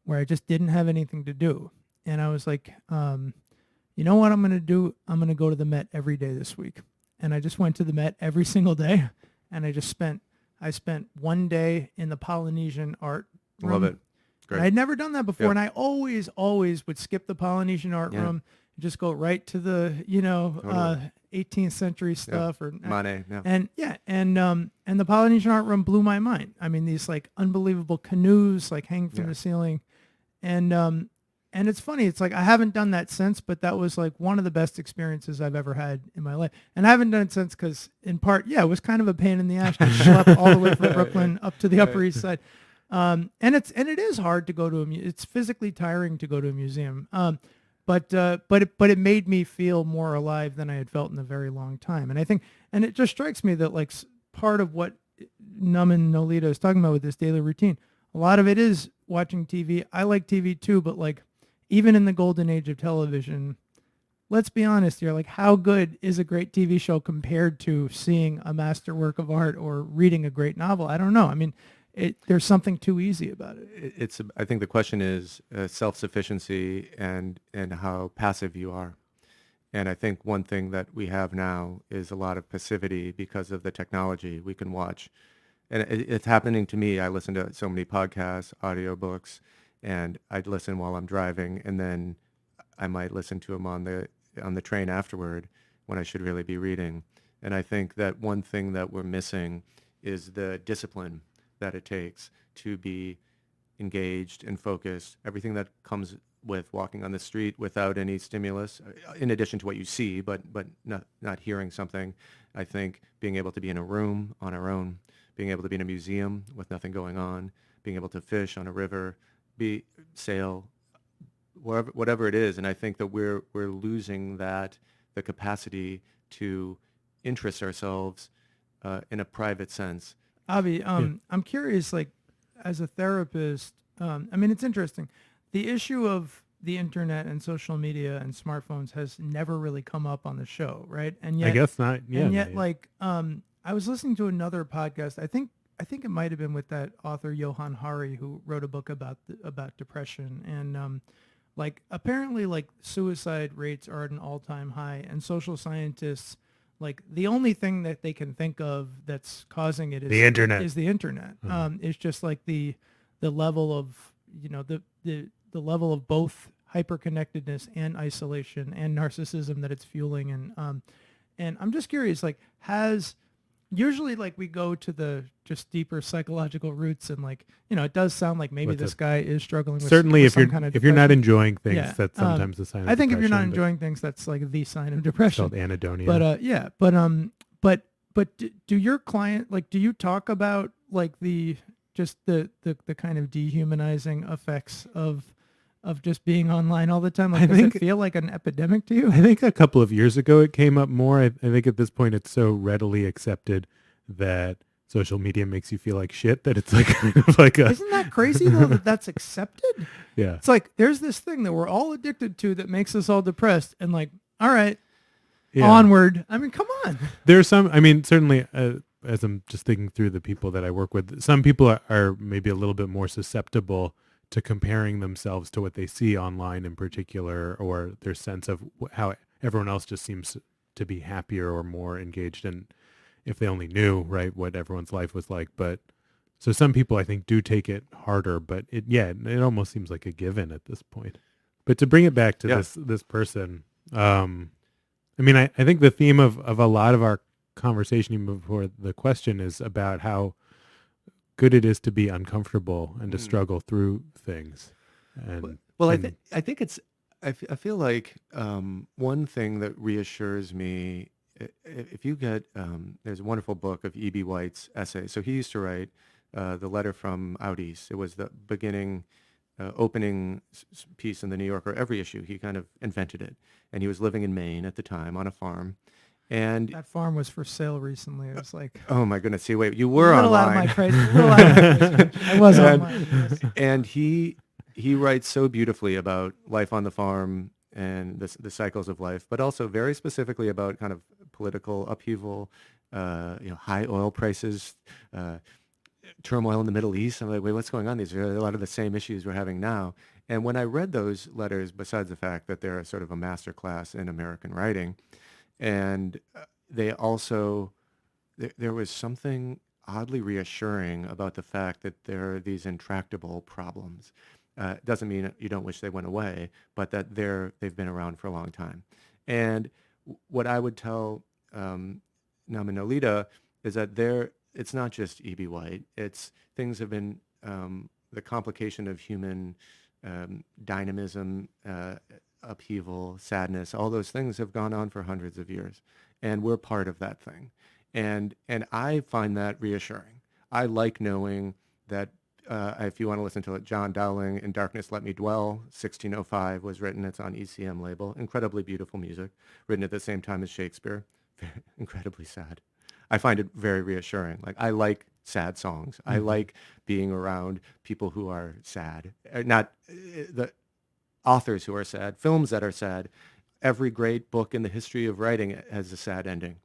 where I just didn't have anything to do. And I was like, you know what I'm going to do? I'm going to go to the Met every day this week. And I just went to the Met every single day, and I spent one day in the Polynesian art room. Love it. Great. I'd never done that before, Yep. and I always would skip the Polynesian art room, just go right to the, Totally. 18th century stuff or Manet. Yeah. and the Polynesian art room blew my mind. I mean, these like unbelievable canoes like hanging from the ceiling, and it's funny. It's like I haven't done that since, but that was like one of the best experiences I've ever had in my life. And I haven't done it since because, in part, it was kind of a pain in the ass to schlep all the way from Brooklyn up to the Upper East Side. And it is hard to go to it's physically tiring to go to a museum. But it made me feel more alive than I had felt in a very long time. And I think, and it just strikes me that like part of what Naman Nolita is talking about with this daily routine, a lot of it is watching TV. I like TV too, but like even in the golden age of television, let's be honest here, like how good is a great TV show compared to seeing a masterwork of art or reading a great novel? I don't know. I mean, there's something too easy about it. I think the question is self-sufficiency and how passive you are. And I think one thing that we have now is a lot of passivity because of the technology we can watch. And it's happening to me. I listen to so many podcasts, audiobooks, and I'd listen while I'm driving, and then I might listen to them on the train afterward when I should really be reading. And I think that one thing that we're missing is the discipline that it takes to be engaged and focused. Everything that comes with walking on the street without any stimulus, in addition to what you see, but not hearing something. I think being able to be in a room on our own, being able to be in a museum with nothing going on, being able to fish on a river, sail, whatever it is. And I think that we're losing the capacity to interest ourselves in a private sense. Avi, I'm curious, like, as a therapist, I mean, it's interesting. The issue of the internet and social media and smartphones has never really come up on the show, right? And yet, I guess not. Yeah. and yet, like, I was listening to another podcast. I think it might have been with that author Johan Hari, who wrote a book about depression, and like apparently like suicide rates are at an all-time high, and social scientists, like the only thing that they can think of that's causing it is The internet. Is the internet. It's just like the level of the level of both hyperconnectedness and isolation and narcissism that it's fueling, and I'm just curious, like, usually like we go to the just deeper psychological roots, and like, it does sound like maybe this guy is struggling with certainly with if you're some kind of if you're not depression. enjoying things, Yeah, that's sometimes a sign of I think if you're not depression, but enjoying things, that's like the sign of it's depression. called anhedonia. But do your client, like, do you talk about like the kind of dehumanizing effects of just being online all the time? Like, does it feel like an epidemic to you? I think a couple of years ago it came up more. I think at this point it's so readily accepted that social media makes you feel like shit that it's like kind of like a... Isn't that crazy though that that's accepted? Yeah. It's like there's this thing that we're all addicted to that makes us all depressed, and like, all right, onward. I mean, come on. There's some, I mean, certainly as I'm just thinking through the people that I work with, some people are maybe a little bit more susceptible to comparing themselves to what they see online in particular, or their sense of how everyone else just seems to be happier or more engaged in, if they only knew, right, what everyone's life was like. But so some people I think do take it harder, but it almost seems like a given at this point. But to bring it back to this person, I mean, I think the theme of a lot of our conversation even before the question is about how good it is to be uncomfortable and to struggle through things. And I think it's, I feel like one thing that reassures me, if you get, there's a wonderful book of E.B. White's essays. So he used to write The Letter from Out East. It was the beginning, opening piece in the New Yorker. Every issue, he kind of invented it. And he was living in Maine at the time on a farm. And That farm was for sale recently. It was like oh my goodness! See, wait, you were a little online. out of my price. A little out of my price. I was online. Yes. And he writes so beautifully about life on the farm and the cycles of life, but also very specifically about kind of political upheaval, high oil prices, turmoil in the Middle East. I'm like, wait, what's going on? These are a lot of the same issues we're having now. And when I read those letters, besides the fact that they're sort of a master class in American writing, and they also, there was something oddly reassuring about the fact that there are these intractable problems. Doesn't mean you don't wish they went away, but that they've been around for a long time. And what I would tell Namanolita is that it's not just E.B. White. It's things have been, the complication of human dynamism, upheaval, sadness, all those things have gone on for hundreds of years. And we're part of that thing. And I find that reassuring. I like knowing that if you want to listen to it, John Dowling, In Darkness Let Me Dwell, 1605 was written. It's on ECM label. Incredibly beautiful music, written at the same time as Shakespeare. Incredibly sad. I find it very reassuring. Like, I like sad songs. I like being around people who are sad. Not the authors who are sad, films that are sad. Every great book in the history of writing has a sad ending,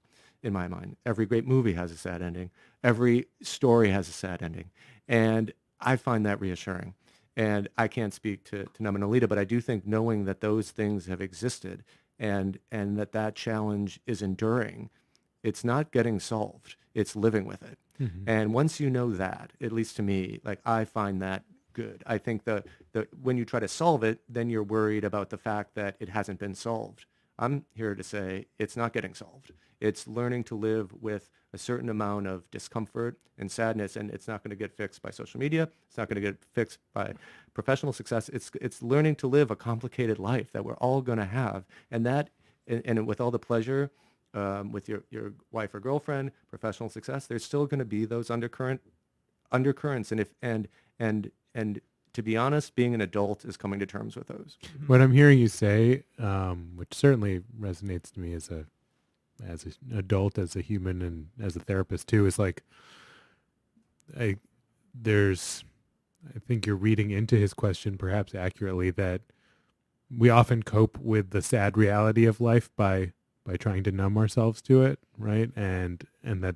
in my mind. Every great movie has a sad ending. Every story has a sad ending. And I find that reassuring. And I can't speak to Namanolita, but I do think knowing that those things have existed and that challenge is enduring, it's not getting solved. It's living with it. Mm-hmm. And once you know that, at least to me, like, I find that good. I think the when you try to solve it, then you're worried about the fact that it hasn't been solved. I'm here to say it's not getting solved. It's learning to live with a certain amount of discomfort and sadness, and it's not going to get fixed by social media. It's not going to get fixed by professional success. It's learning to live a complicated life that we're all going to have, and with all the pleasure, with your wife or girlfriend, professional success, there's still going to be those undercurrents, and to be honest, being an adult is coming to terms with those. What I'm hearing you say, which certainly resonates to me as an adult, as a human, and as a therapist too, is like, I think you're reading into his question perhaps accurately that we often cope with the sad reality of life by trying to numb ourselves to it, right? And that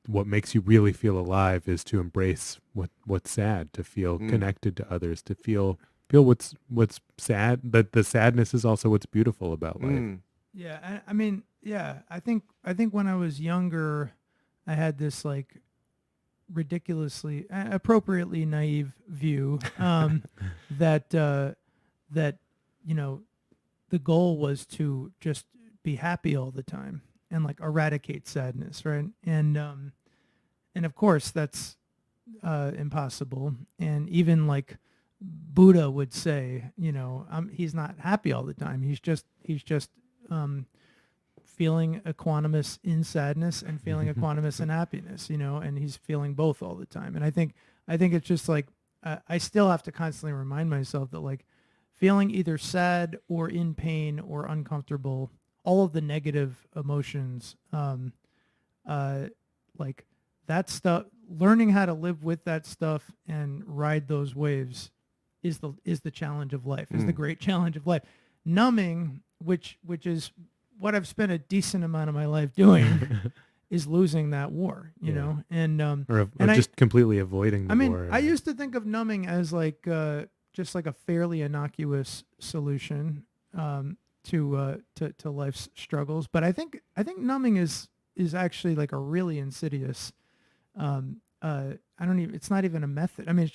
what makes you really feel alive is to embrace what's sad, to feel connected to others, to feel what's sad. That the sadness is also what's beautiful about life. Yeah, I mean, yeah, I think when I was younger, I had this like ridiculously, appropriately naive view that the goal was to just be happy all the time and like eradicate sadness, right? And of course that's impossible. And even like Buddha would say, he's not happy all the time. He's just feeling equanimous in sadness and feeling equanimous in happiness, and he's feeling both all the time. And I think it's just like I still have to constantly remind myself that like feeling either sad or in pain or uncomfortable, all of the negative emotions, like that stuff, learning how to live with that stuff and ride those waves is the challenge of life, is the great challenge of life. Numbing, which is what I've spent a decent amount of my life doing, is losing that war, you Yeah. know, and or just completely avoiding the I mean, war. I used to think of numbing as like just like a fairly innocuous solution to life's struggles, but I think numbing is actually like a really insidious. I don't even. It's not even a method. I mean,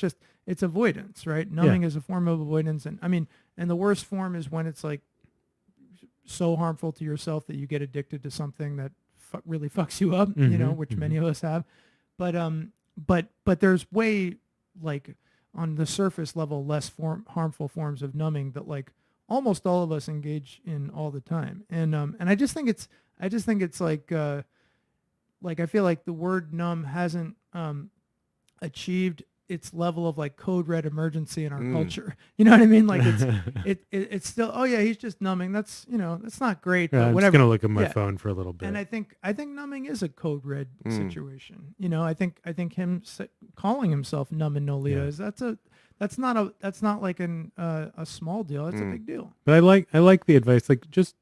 it's avoidance, right? Numbing is a form of avoidance, and I mean, and the worst form is when it's like so harmful to yourself that you get addicted to something that really fucks you up, you know, which many of us have. But but there's way like on the surface level less harmful forms of numbing that like almost all of us engage in all the time. And I just think it's like I feel like the word numb hasn't achieved its level of like code red emergency in our culture. You know what I mean? Like it's still, oh yeah, he's just numbing. That's, you know, that's not great, Yeah, but I'm whatever. just gonna look at my Yeah. phone for a little bit. And I think numbing is a code red situation. You know, I think him calling himself Numb and Nolita is that's not like a small deal. It's a big deal. But I like the advice. Like, just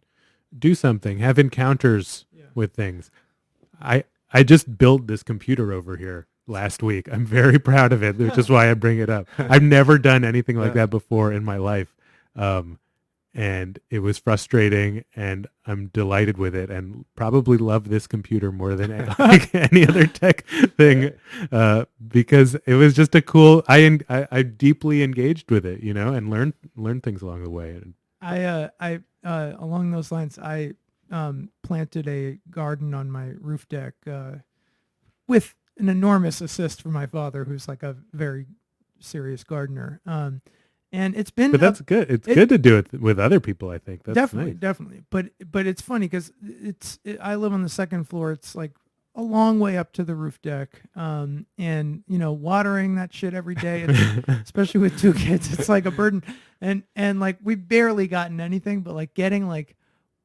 do something. Have encounters with things. I just built this computer over here last week. I'm very proud of it, which is why I bring it up. I've never done anything like that before in my life. And it was frustrating, and I'm delighted with it, and probably love this computer more than like any other tech thing, because it was just a cool. I deeply engaged with it, you know, and learned things along the way. I along those lines, I planted a garden on my roof deck with an enormous assist from my father, who's like a very serious gardener. And it's been, But that's good. It's good to do it with other people. I think that's definitely, nice. definitely. But it's funny because I live on the second floor. It's like a long way up to the roof deck, and you know, watering that shit every day, especially with two kids, it's like a burden. And like we barely gotten anything, but like getting like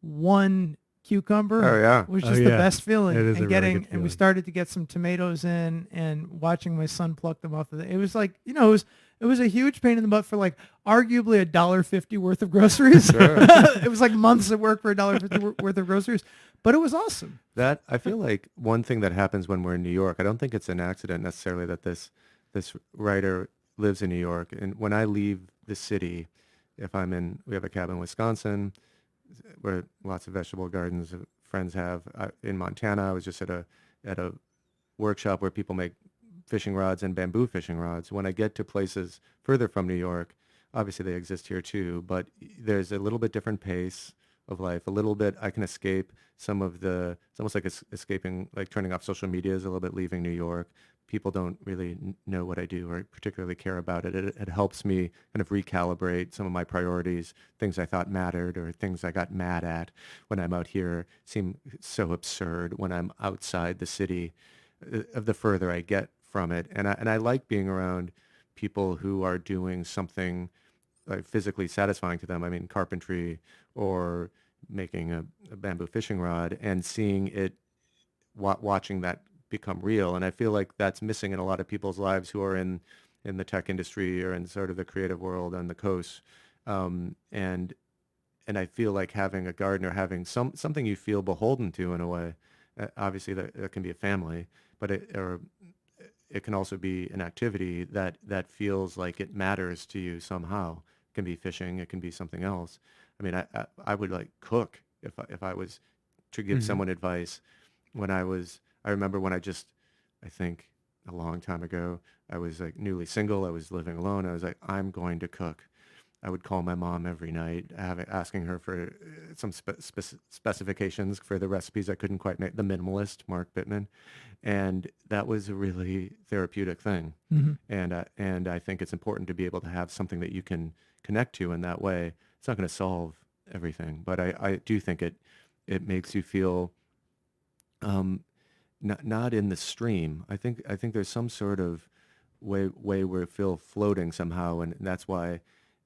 one cucumber was just the best feeling. It is And a really good and we feeling. started to get some tomatoes in, and watching my son pluck them off of it was like, you know, it was a huge pain in the butt for like arguably $1.50 worth of groceries. It was like months of work for $1.50 worth of groceries, but it was awesome. That I feel like one thing that happens when we're in New York, I don't think it's an accident necessarily that this writer lives in New York. And when I leave the city, we have a cabin in Wisconsin where lots of vegetable gardens friends have. In Montana, I was just at a workshop where people make fishing rods and bamboo fishing rods. When I get to places further from New York, obviously they exist here too, but there's a little bit different pace of life. A little bit, I can escape some of it's almost like escaping, like turning off social media is a little bit leaving New York. People don't really know what I do or particularly care about it. It helps me kind of recalibrate some of my priorities, things I thought mattered or things I got mad at when I'm out here seem so absurd when I'm outside the city, of the further I get from it. And I like being around people who are doing something like physically satisfying to them. I mean, carpentry or making a bamboo fishing rod and seeing it, watching that become real. And I feel like that's missing in a lot of people's lives who are in the tech industry or in sort of the creative world on the coast. And I feel like having a garden or having something you feel beholden to in a way. Obviously, that can be a family, but it can also be an activity that feels like it matters to you somehow. It can be fishing. It can be something else. I mean, I would like cook if I was to give someone advice. I remember when I think a long time ago, I was like newly single. I was living alone. I was like, I'm going to cook. I would call my mom every night, asking her for some specifications for the recipes I couldn't quite make. The minimalist, Mark Bittman, and that was a really therapeutic thing. And I think it's important to be able to have something that you can connect to in that way. It's not going to solve everything, but I do think it makes you feel not in the stream. I think there's some sort of way where we feel floating somehow, and that's why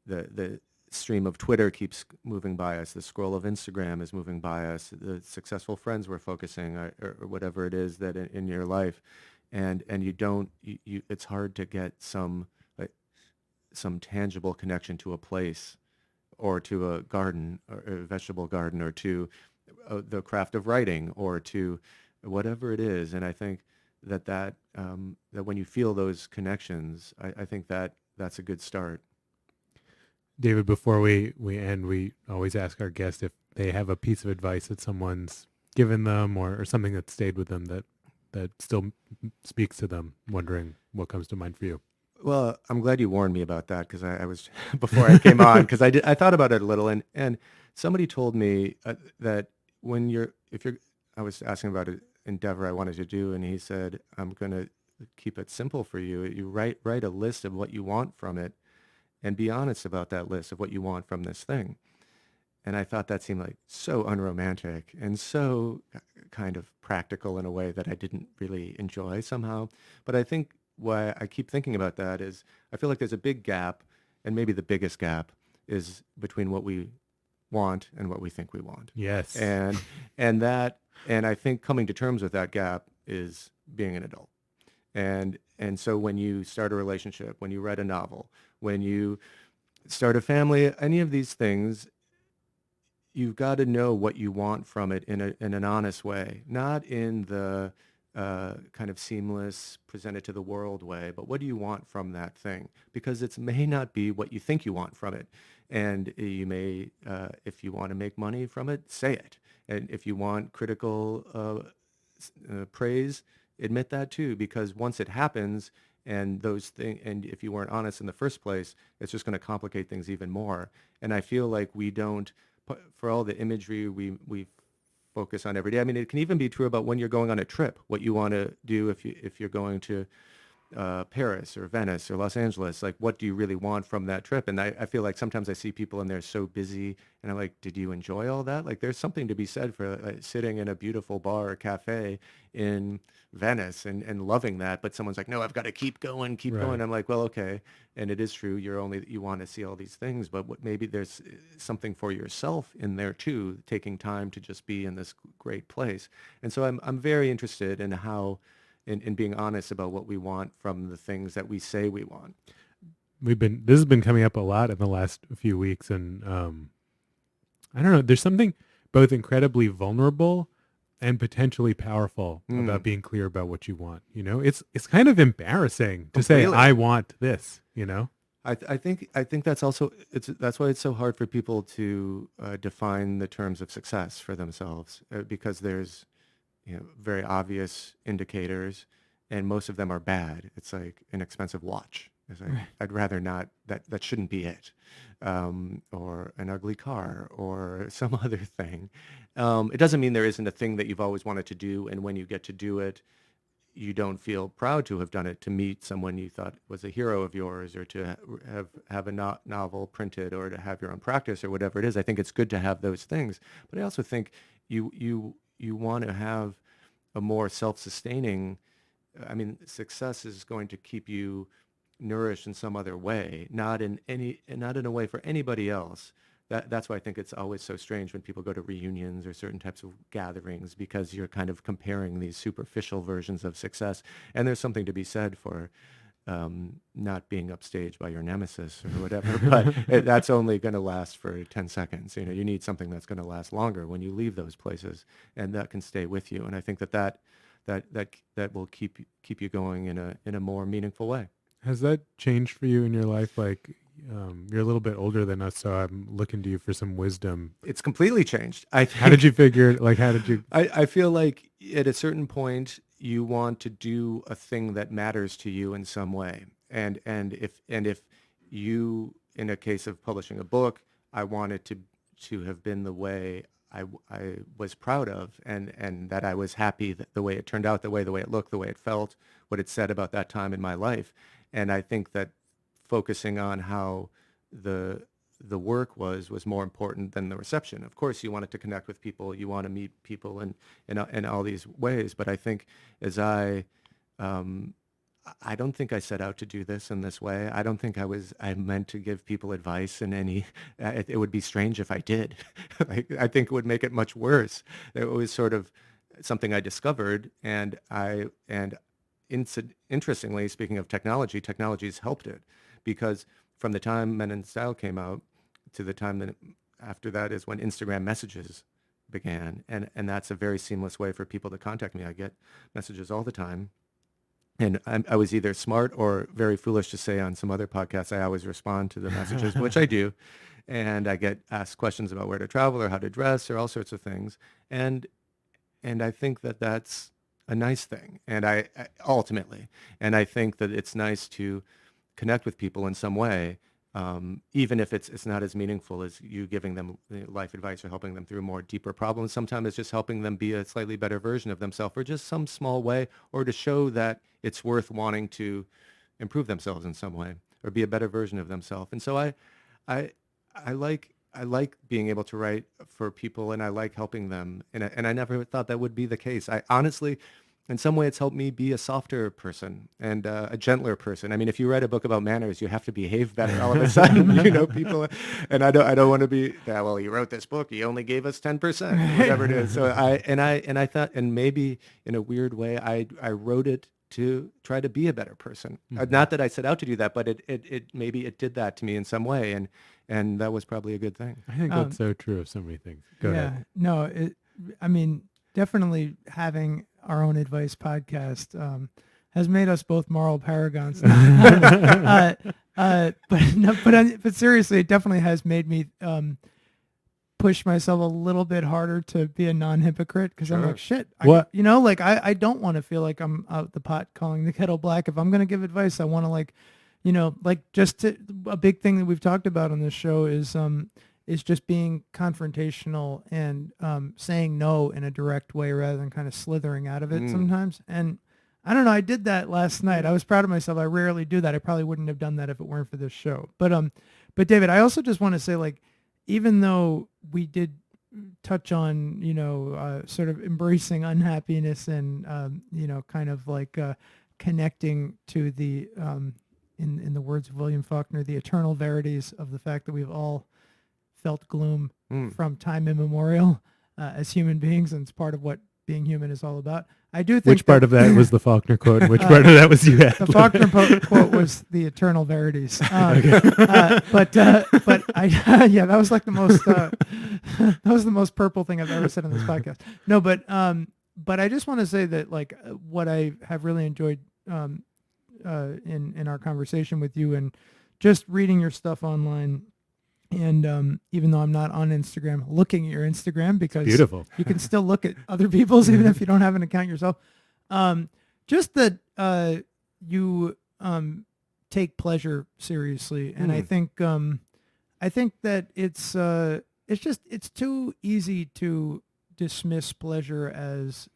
the stream of Twitter keeps moving by us. The scroll of Instagram is moving by us. The successful friends we're focusing, or whatever it is that in your life, and it's hard to get some tangible connection to a place, or to a garden, or a vegetable garden, or to the craft of writing, or to whatever it is. And I think that when you feel those connections, I think that's a good start. David, before we end, we always ask our guests if they have a piece of advice that someone's given them or something that stayed with them that still speaks to them. Wondering what comes to mind for you. Well, I'm glad you warned me about that because I was before I came on because I thought about it a little and somebody told me that when you're if you're I was asking about an endeavor I wanted to do and he said I'm going to keep it simple for you. You write a list of what you want from it and be honest about that list of what you want from this thing. And I thought that seemed like so unromantic and so kind of practical in a way that I didn't really enjoy somehow. But I think why I keep thinking about that is I feel like there's a big gap, and maybe the biggest gap is between what we want and what we think we want. Yes. And that and I think coming to terms with that gap is being an adult. And so when you start a relationship, when you write a novel, when you start a family, any of these things, you've got to know what you want from it in an honest way, not in the kind of seamless, presented to the world way, but what do you want from that thing? Because it may not be what you think you want from it. And you may, if you want to make money from it, say it. And if you want critical praise, admit that too, because once it happens, and those things, and if you weren't honest in the first place, it's just going to complicate things even more. And I feel like we don't, for all the imagery we focus on every day. I mean, it can even be true about when you're going on a trip, what you want to do if you're going to Paris or Venice or Los Angeles, like what do you really want from that trip? And I feel like sometimes I see people and they're so busy and I'm like, did you enjoy all that? Like there's something to be said for sitting in a beautiful bar or cafe in Venice and loving that. But someone's like, no, I've got to keep going. Right. I'm like, well, okay. And it is true. You want to see all these things, but maybe there's something for yourself in there too, taking time to just be in this great place. And so I'm very interested in how in being honest about what we want from the things that we say we want. This has been coming up a lot in the last few weeks, and I don't know. There's something both incredibly vulnerable and potentially powerful about being clear about what you want. You know, it's kind of embarrassing to say Completely. I want this. You know, I think that's also that's why it's so hard for people to define the terms of success for themselves because there's very obvious indicators, and most of them are bad. It's like an expensive watch. It's like, I'd rather not, that shouldn't be it. Or an ugly car or some other thing. It doesn't mean there isn't a thing that you've always wanted to do, and when you get to do it, you don't feel proud to have done it, to meet someone you thought was a hero of yours, or to have a novel printed, or to have your own practice, or whatever it is. I think it's good to have those things, but I also think you want to have a more self-sustaining. I mean, success is going to keep you nourished in some other way, not in a way for anybody else. That's why I think it's always so strange when people go to reunions or certain types of gatherings, because you're kind of comparing these superficial versions of success. And there's something to be said for not being upstaged by your nemesis or whatever, but that's only going to last for 10 seconds. You need something that's going to last longer when you leave those places, and that can stay with you. And I think that will keep you going in a more meaningful way. has that changed for you in your life? Like, you're a little bit older than us, so I'm looking to you for some wisdom. It's completely changed. I think. How did you figure? Like, how did you? I feel like at a certain point you want to do a thing that matters to you in some way, and if you, in a case of publishing a book, I want it to have been the way I was proud of, and that I was happy that the way it turned out, the way it looked, the way it felt, what it said about that time in my life. And I think that focusing on how the work was more important than the reception. Of course, you want it to connect with people, you want to meet people in all these ways. But I think as I don't think I set out to do this in this way. I don't think I meant to give people advice in any, it would be strange if I did. I think it would make it much worse. It was sort of something I discovered, and interestingly, speaking of technology's helped it, because from the time Men in Style came out to the time that after that is when Instagram messages began. And that's a very seamless way for people to contact me. I get messages all the time. And I was either smart or very foolish to say on some other podcasts, I always respond to the messages, which I do. And I get asked questions about where to travel or how to dress or all sorts of things. And I think that that's a nice thing. And I ultimately, and I think that it's nice to connect with people in some way, even if it's not as meaningful as you giving them life advice or helping them through more deeper problems. Sometimes it's just helping them be a slightly better version of themselves, or just some small way, or to show that it's worth wanting to improve themselves in some way or be a better version of themselves. And so I like being able to write for people, and I like helping them. And I never thought that would be the case. I honestly, in some way, it's helped me be a softer person and a gentler person. I mean, if you write a book about manners, you have to behave better all of a sudden, people. And I don't want to be, well, he wrote this book, he only gave us 10%, whatever it is. So I thought, and maybe in a weird way, I wrote it to try to be a better person. Mm-hmm. Not that I set out to do that, but it maybe it did that to me in some way, and that was probably a good thing. I think that's so true of so many things. Go ahead. No, I mean, definitely having our own advice podcast has made us both moral paragons. But seriously, it definitely has made me push myself a little bit harder to be a non-hypocrite, because I'm like, shit, I don't want to feel like I'm out the pot calling the kettle black. If I'm going to give advice, I want to a big thing that we've talked about on this show is just being confrontational and saying no in a direct way rather than kind of slithering out of it sometimes. And I don't know, I did that last night. I was proud of myself. I rarely do that. I probably wouldn't have done that if it weren't for this show. But David, I also just want to say, like, even though we did touch on, sort of embracing unhappiness and, kind of like connecting to the, in the words of William Faulkner, the eternal verities of the fact that we've all felt gloom from time immemorial as human beings, and it's part of what being human is all about. I do think which part of that was the Faulkner quote, and which part of that was you? The Faulkner quote was the eternal verities. But that was like the most that was the most purple thing I've ever said on this podcast. No, but I just want to say that, like, what I have really enjoyed in our conversation with you, and just reading your stuff online. And even though I'm not on Instagram, looking at your Instagram, because it's beautiful. You can still look at other people's even if you don't have an account yourself. Just that you take pleasure seriously, and I think that it's too easy to dismiss pleasure as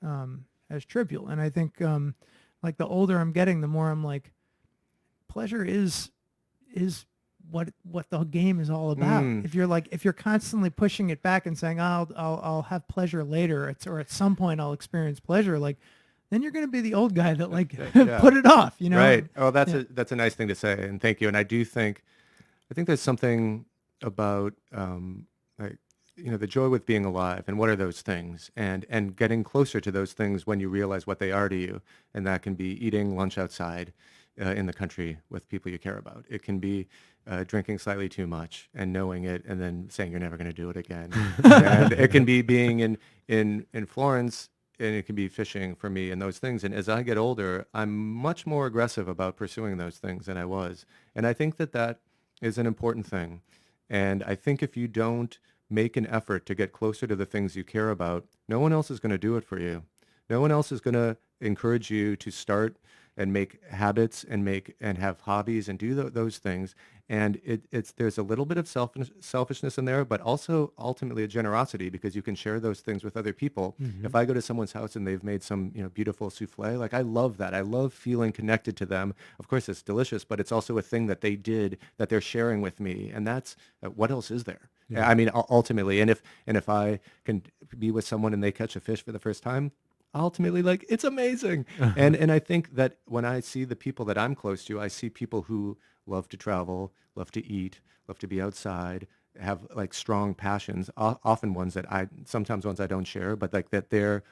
trivial. And I think like the older I'm getting, the more I'm like, pleasure is what the game is all about. If you're constantly pushing it back and saying, I'll have pleasure later, or at some point I'll experience pleasure, like, then you're going to be the old guy that put it off, Right. Oh, that's a nice thing to say. And thank you. And I think there's something about, the joy with being alive, and what are those things, and getting closer to those things when you realize what they are to you. And that can be eating lunch outside in the country with people you care about. It can be drinking slightly too much and knowing it, and then saying you're never going to do it again. And it can be being in Florence, and it can be fishing for me, and those things. And as I get older, I'm much more aggressive about pursuing those things than I was. And I think that is an important thing. And I think if you don't make an effort to get closer to the things you care about, no one else is going to do it for you. No one else is going to encourage you to start and make habits and have hobbies and do those things. And there's a little bit of selfishness in there, but also ultimately a generosity, because you can share those things with other people. Mm-hmm. If I go to someone's house and they've made some beautiful souffle, like, I love that. I love feeling connected to them. Of course, it's delicious, but it's also a thing that they did that they're sharing with me, and that's what else is there? Yeah. I mean, ultimately, and if I can be with someone and they catch a fish for the first time, ultimately, like, it's amazing. And I think that when I see the people that I'm close to, I see people who love to travel, love to eat, love to be outside, have like strong passions, often sometimes ones I don't share, but like that they're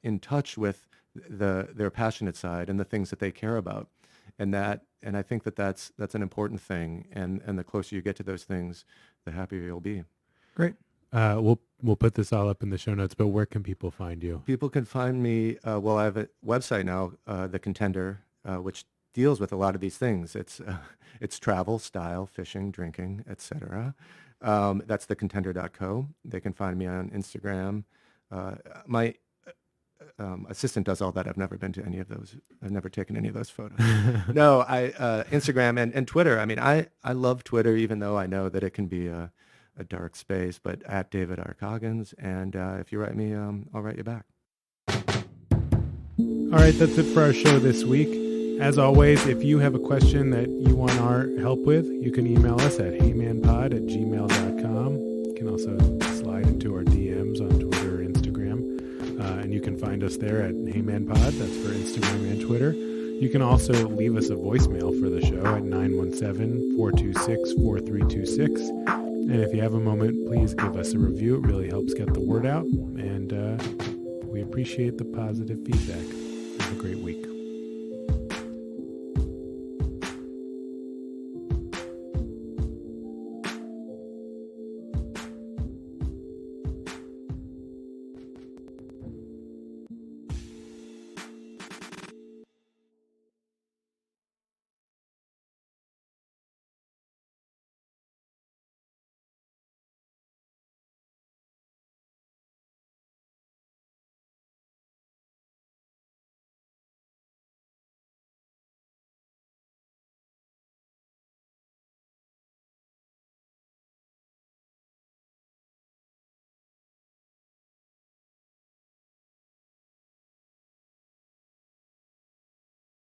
in touch with their passionate side and the things that they care about. And I think that's an important thing. And the closer you get to those things, the happier you'll be. Great. We'll put this all up in the show notes, but where can people find you? People can find me, well, I have a website now, The Contender, which deals with a lot of these things. It's travel, style, fishing, drinking, etc. That's thecontender.co. They can find me on Instagram. My assistant does all that. I've never been to any of those. I've never taken any of those photos. No, Instagram and Twitter. I mean, I love Twitter, even though I know that it can be a dark space, but at David R. Coggins. And if you write me, I'll write you back. All right, that's it for our show this week. As always, if you have a question that you want our help with, you can email us at heymanpod@gmail.com. You can also slide into our DMs on Twitter or Instagram. And you can find us there at heymanpod. That's for Instagram and Twitter. You can also leave us a voicemail for the show at 917-426-4326. And if you have a moment, please give us a review. It really helps get the word out. And we appreciate the positive feedback. Have a great week.